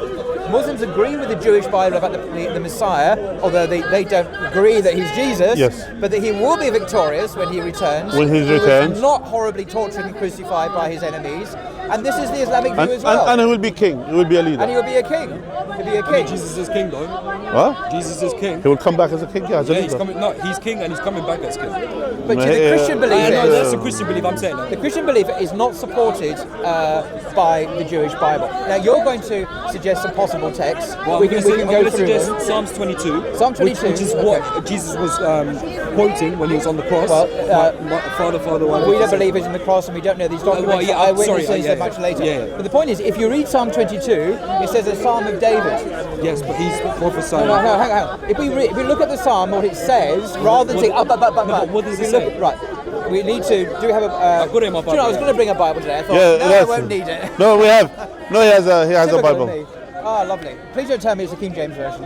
Muslims agree with the Jewish Bible about the Messiah, although they don't agree that he's Jesus, Yes. but that he will be victorious when he returns. When he was returns. not horribly tortured and crucified by his enemies. And this is the Islamic view as well. And he will be king. He will be a leader. And he will be a king. He'll be a king. Jesus is king, though. What? Jesus is king. He will come back as a king. Yeah, as a Yeah, he's leader. coming. No, he's king and he's coming back as king. But the Christian belief No, is... that's the Christian belief. I'm saying. The Christian belief is not supported by the Jewish Bible. Now you're going to suggest some possible texts. Well, we can go through suggest them. Psalms 22. Psalm 22, which is okay. what Jesus was quoting when he was on the cross. Well, Father, why We don't believe it's in the cross, and we don't know these documents. well, yeah, Eyewitnesses sorry, are much later. yeah. But the point is, if you read Psalm 22, it says a Psalm of David. Yes, but he's prophesying. No, hang on. If we look at the Psalm, what it says, rather than saying, but what does it say? Right. We need to. Do we have a? I've got it in my do you know, I was Bible. going to bring a Bible today. I thought, Yeah, no, I that's- won't need it. No, we have. No, he has a Typical Bible. of me. Ah, lovely. Please don't tell me it's a King James version.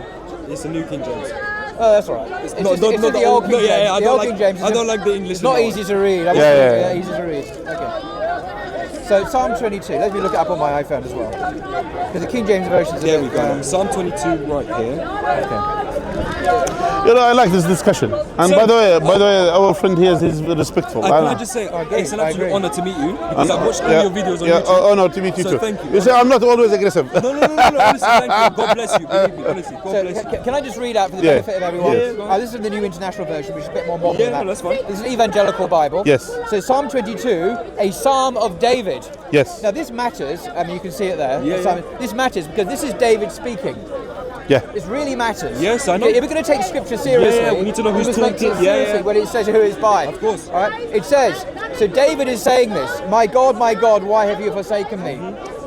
It's the New King James. Oh, that's all right. It's just the old King James. I The don't old like. King James. I don't like the English. It's not easy to read. Easy to read. Okay. So Psalm 22. Let me look it up on my iPhone as well. Because the King James version is. There we go. Psalm 22 right here. Okay. You know, I like this discussion. And by the way, our friend here is respectful. Can I just say, it's an absolute honor to meet you because I've watched all your videos on YouTube. Honor to meet you So too. thank you. You say I'm not always aggressive. No, honestly, thank you. God bless you. Believe me, honestly. God bless you. Can I just read out for the Yeah. benefit of everyone? Yeah. Go on. This is the New International Version, which is a bit more modern Yeah, than that. no, that's fine. This is an evangelical Bible. Yes. So Psalm 22, a Psalm of David. Yes. Now this matters. I mean, you can see it there. Yeah, The Psalm- This matters because this is David speaking. Yeah. It really matters. Yes, I know. If we're going to take Scripture seriously, Yeah, we need to know who's must take it talking. seriously Yeah. when it says who it's by. Of course. All right. It says. So David is saying this. My God, why have you forsaken me?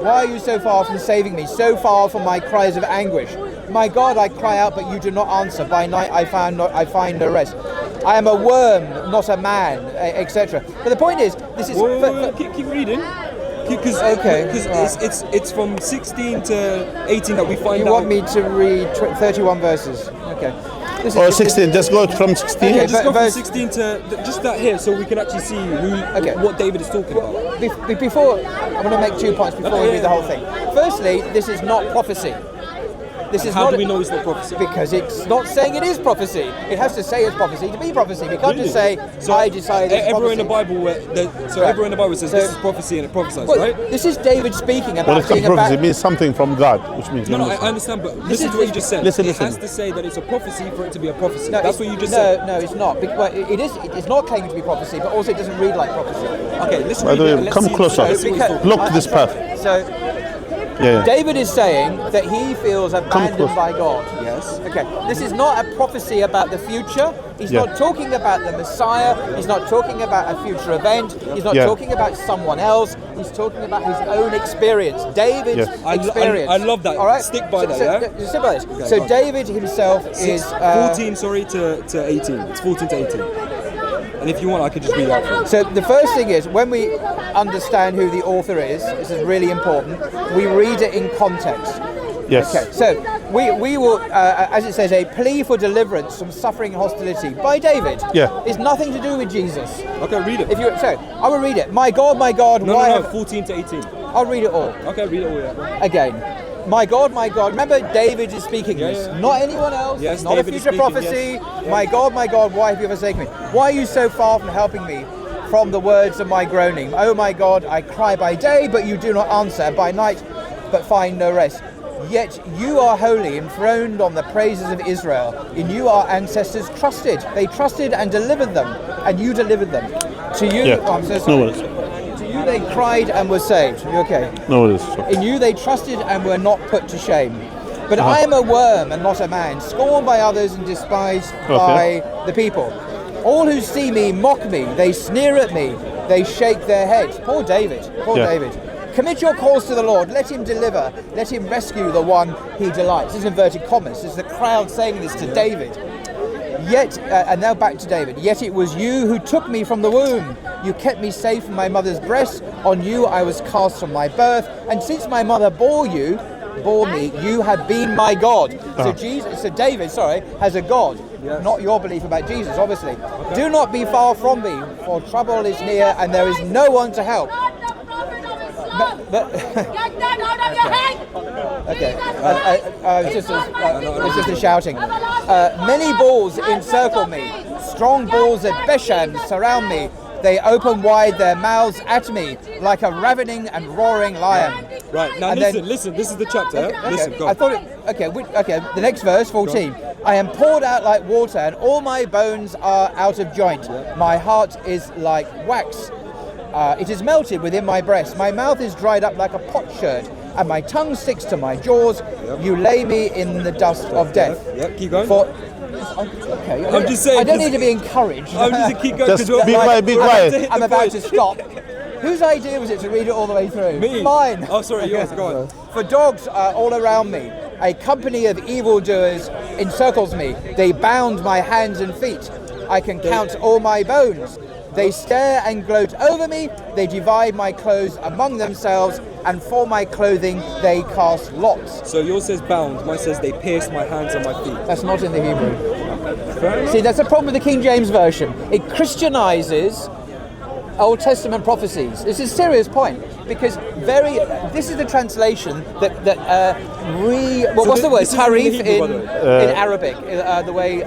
Why are you so far from saving me? So far from my cries of anguish. My God, I cry out, but you do not answer. By night I find no rest. I am a worm, not a man, etc. But the point is, this is. Whoa, keep reading. Because it's from 16 to 18 that we find You out. want me to read 31 verses? Okay. This Or 16. Just go from 16. Okay, Yeah, just go from verse- 16 to just that here, so we can actually see what David is talking about. Before, I'm going to make 2 points before we read the whole thing. Firstly, this is not prophecy. This is How not do we know it's not prophecy? Because it's not saying it is prophecy. It has to say it's prophecy to be prophecy. We can't just say, I decided it's everywhere in the prophecy. Bible, everywhere in the Bible says this is prophecy and it prophesies, Well, right? this is David speaking When about it comes being to prophecy, about... it means something from God, which means No, you I understand. understand, but listen to what you just said. Listen. It has to say that it's a prophecy for it to be a prophecy. No, That's what you just said. No, it's not. Well, it is. It's not claiming to be prophecy, but also it doesn't read like prophecy. Okay, let's By read the it way, and let's come see- closer. let's see what he's talking Look this path. So Yeah. David is saying that he feels abandoned close. by God. Yes. Okay, this is not a prophecy about the future. He's not talking about the Messiah. He's not talking about a future event. He's not talking about someone else. He's talking about his own experience. David's experience. I love that. All right? Stick by that, yeah? Stick by this. Okay, so go on. David himself is... 14, sorry, to 18. It's 14 to 18. And if you want, I could just read out for you. So the first thing is, when we understand who the author is, this is really important, we read it in context. Yes. Okay, so we will, as it says, a plea for deliverance from suffering and hostility by David. Yeah. It's nothing to do with Jesus. Okay, read it. I will read it. My God, No, why? 14 to 18. I'll read it all Okay, read it all, yeah. again. My God, remember David is speaking this, yeah. not anyone else, Yes, not David a is future speaking, prophecy. yes. My God, why have you forsaken me? Why are you so far from helping me from the words of my groaning? Oh my God, I cry by day, but you do not answer, by night, but find no rest. Yet you are holy, enthroned on the praises of Israel. In you our ancestors trusted. They trusted and delivered them, and you delivered them. To you, Yeah. I'm so No sorry. worries. To you they cried and were saved. You okay? No worries. In you they trusted and were not put to shame. But I am a worm and not a man, scorned by others and despised by the people. All who see me mock me, they sneer at me, they shake their heads. Poor David, David. Commit your cause to the Lord, let him deliver, let him rescue the one he delights. This is inverted commas, this is the crowd saying this to David. Yet, and now back to David, yet it was you who took me from the womb. You kept me safe from my mother's breast. On you I was cast from my birth. And since my mother bore me, you have been my God. So David, has a God. Yes. Not your belief about Jesus, obviously. Okay. Do not be far from me, for trouble is near and there is no one to help. It's just a shouting. Many bulls encircle me. Strong bulls at Bashan surround me. They open wide their mouths at me like a ravening and roaring lion. Right, now listen, this is the chapter. Okay. Listen, go. I thought the next verse, 14. I am poured out like water and all my bones are out of joint. Yeah. My heart is like wax. It is melted within my breast. My mouth is dried up like a potsherd, and my tongue sticks to my jaws. Yep. You lay me in the dust of death. Yep, keep going. Okay. I'm just saying. I don't need to be encouraged. I'm just keep going. Just be quiet. I'm about to stop. Whose idea was it to read it all the way through? Me. Mine. Oh, sorry, yours. Go on. For dogs are all around me. A company of evildoers encircles me. They bound my hands and feet. I can count all my bones. They stare and gloat over me. They divide my clothes among themselves, and for my clothing they cast lots. So yours says bound. Mine says they pierced my hands and my feet. That's not in the Hebrew. See, that's the problem with the King James Version. It Christianizes Old Testament prophecies. This is a serious point because this is the translation what's the word? Tarif in Arabic. The way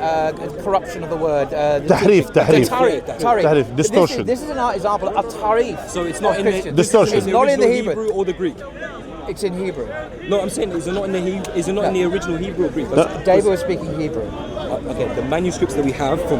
corruption of the word. Tarif, distortion. This is an example of tarif. So it's not in the distortion. It's not in the Hebrew or the Greek. It's in Hebrew. No, I'm saying is it not in the original Hebrew or Greek? David was speaking Hebrew. Okay, the manuscripts that we have from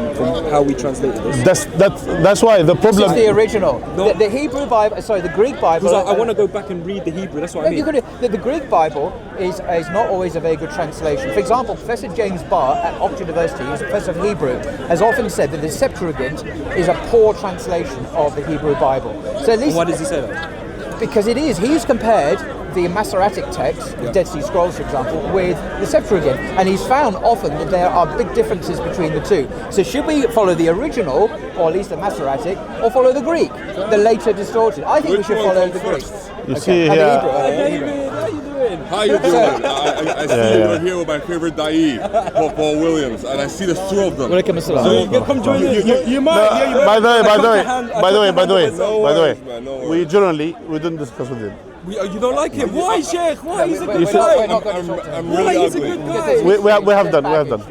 how we translated this. That's why the problem. This is the original. No. The Hebrew Bible, sorry, the Greek Bible. Because I want to go back and read the Hebrew. That's what I mean. The Greek Bible is not always a very good translation. For example, Professor James Barr at Oxford University, who's a professor of Hebrew, has often said that the Septuagint is a poor translation of the Hebrew Bible. So at least why does he say that? Because it is. He's compared the Masoretic text, the Dead Sea Scrolls, for example, with the Septuagint, and he's found often that there are big differences between the two. So should we follow the original, or at least the Masoretic, or follow the Greek, the later distorted? I think we should follow the Greek. You see here. David, how you doing? How you doing? I see you're here with my favorite da'i, Paul Williams, and I see the two of them. Welcome, So come join us. You might. By the way, we generally didn't discuss with him. You don't like him? Why, Sheikh? Why? He's a good We're guy. not going to talk to him. I'm really He's a ugly. good guy. We have done.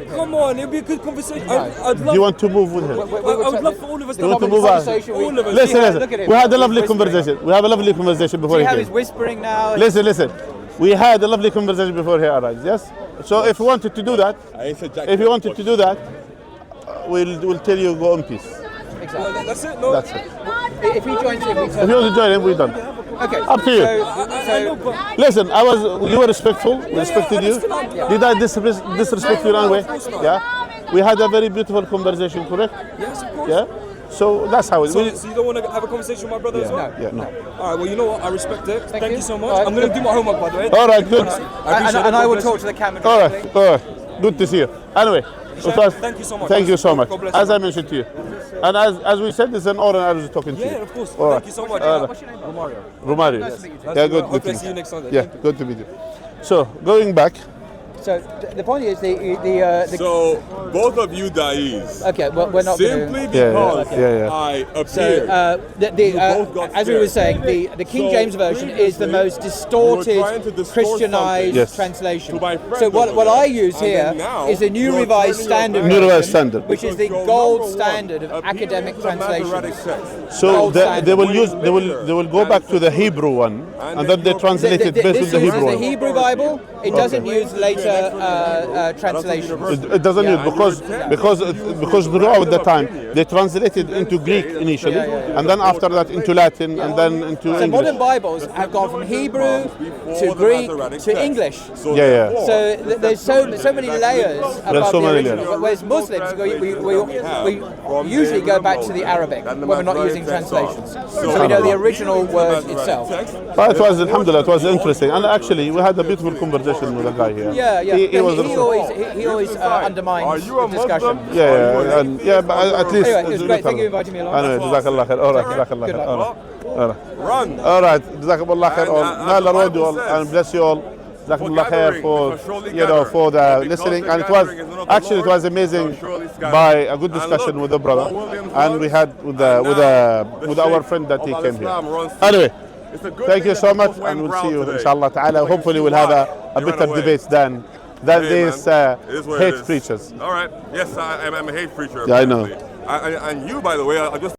Come on, it'll be a good conversation. I'd Do love. you want to move with him? I would love for all of us to want have to a move on? conversation. All of us. Listen. Look at him. We had a lovely He's whispering. conversation. We have a lovely conversation before Do he you have came. his whispering now? Listen. We had a lovely conversation before he arrived. Yes. So if you wanted to do that, we'll tell you go in peace. Exactly. That's it. No. That's it. If he joins in, we If you want to join him, we're done. Okay. Up to you. So Listen, you were respectful. We respected you. Did I disrespect you in any way? Yeah. We had a very beautiful conversation, correct? Yes, of course. Yeah. So that's how it So is. you don't want to have a conversation with my brother as well? Yeah, no. All right. Well, you know what? I respect it. Thank you so much. All right. I'm going to do my homework, by the way. All right, good. and I will talk to the camera. All directly. right. Good to see you. Anyway, Thank you so much. Thank you so much. God bless you. As I mentioned to you, and as we said, it's an honor I was talking to you. Yeah, of course. All right. Thank you so much. What's your name? Romario. Romario. Nice to meet you. Yeah, good. Hopefully Good I to see you next Sunday. Yeah, good to meet you. So going back. So the point is the So both of you da'is, okay. Well, we're not simply going because Yeah. I So appeared. both got as we were scared. saying, the King So James version is the previously, most distorted, we were trying to distort Christianized something Yes. translation. to my friend So what over I there. use And here then now is the New you're Revised turning your Standard back. New Revised version, Standard. which is the Because gold number one, standard of appearing academic to the translations. Masoretic text. So Gold standard. they will go back to the Hebrew one, and then they translate it based on This the is Hebrew the one. Hebrew Bible. It doesn't use later translations. It doesn't use because throughout the time they translated into Greek initially, and then after that into Latin, and then into So English. modern Bibles have gone from Hebrew to Greek to English. Yeah. So there's so many layers above so the many original. layers. Whereas Muslims, we usually go back to the Arabic when we're not using translations. So we know the original word itself. But it was, alhamdulillah, it was interesting, and actually we had a beautiful conversation with a guy here. Yeah. He was He always undermines the discussion. But at least. Anyway, it was great. Thank you for inviting me along. Anyway, Jazakallah khair. All right, Jazakallah Good khair. luck. All right. Run. All right, Jazakallah khair. And, May Allah the reward you Bible all and says, bless you all. Jazakallah khair gathering, for surely for gathering. the Because listening, the and it was gathering is not of the actually it was Lord, amazing so surely scattering. by a good And discussion look, with the brother, Paul Williams and we runs, had with our friend that he came here. Anyway. It's a good Thank thing you that so we much, both went and we'll brown see you today. inshallah ta'ala. So Hopefully you we'll see have why a you better ran away. debates than Hey, these man. It is what it hate is. preachers. All right. Yes, I'm a hate preacher. Yeah, I know. apparently. And you, by the way, I just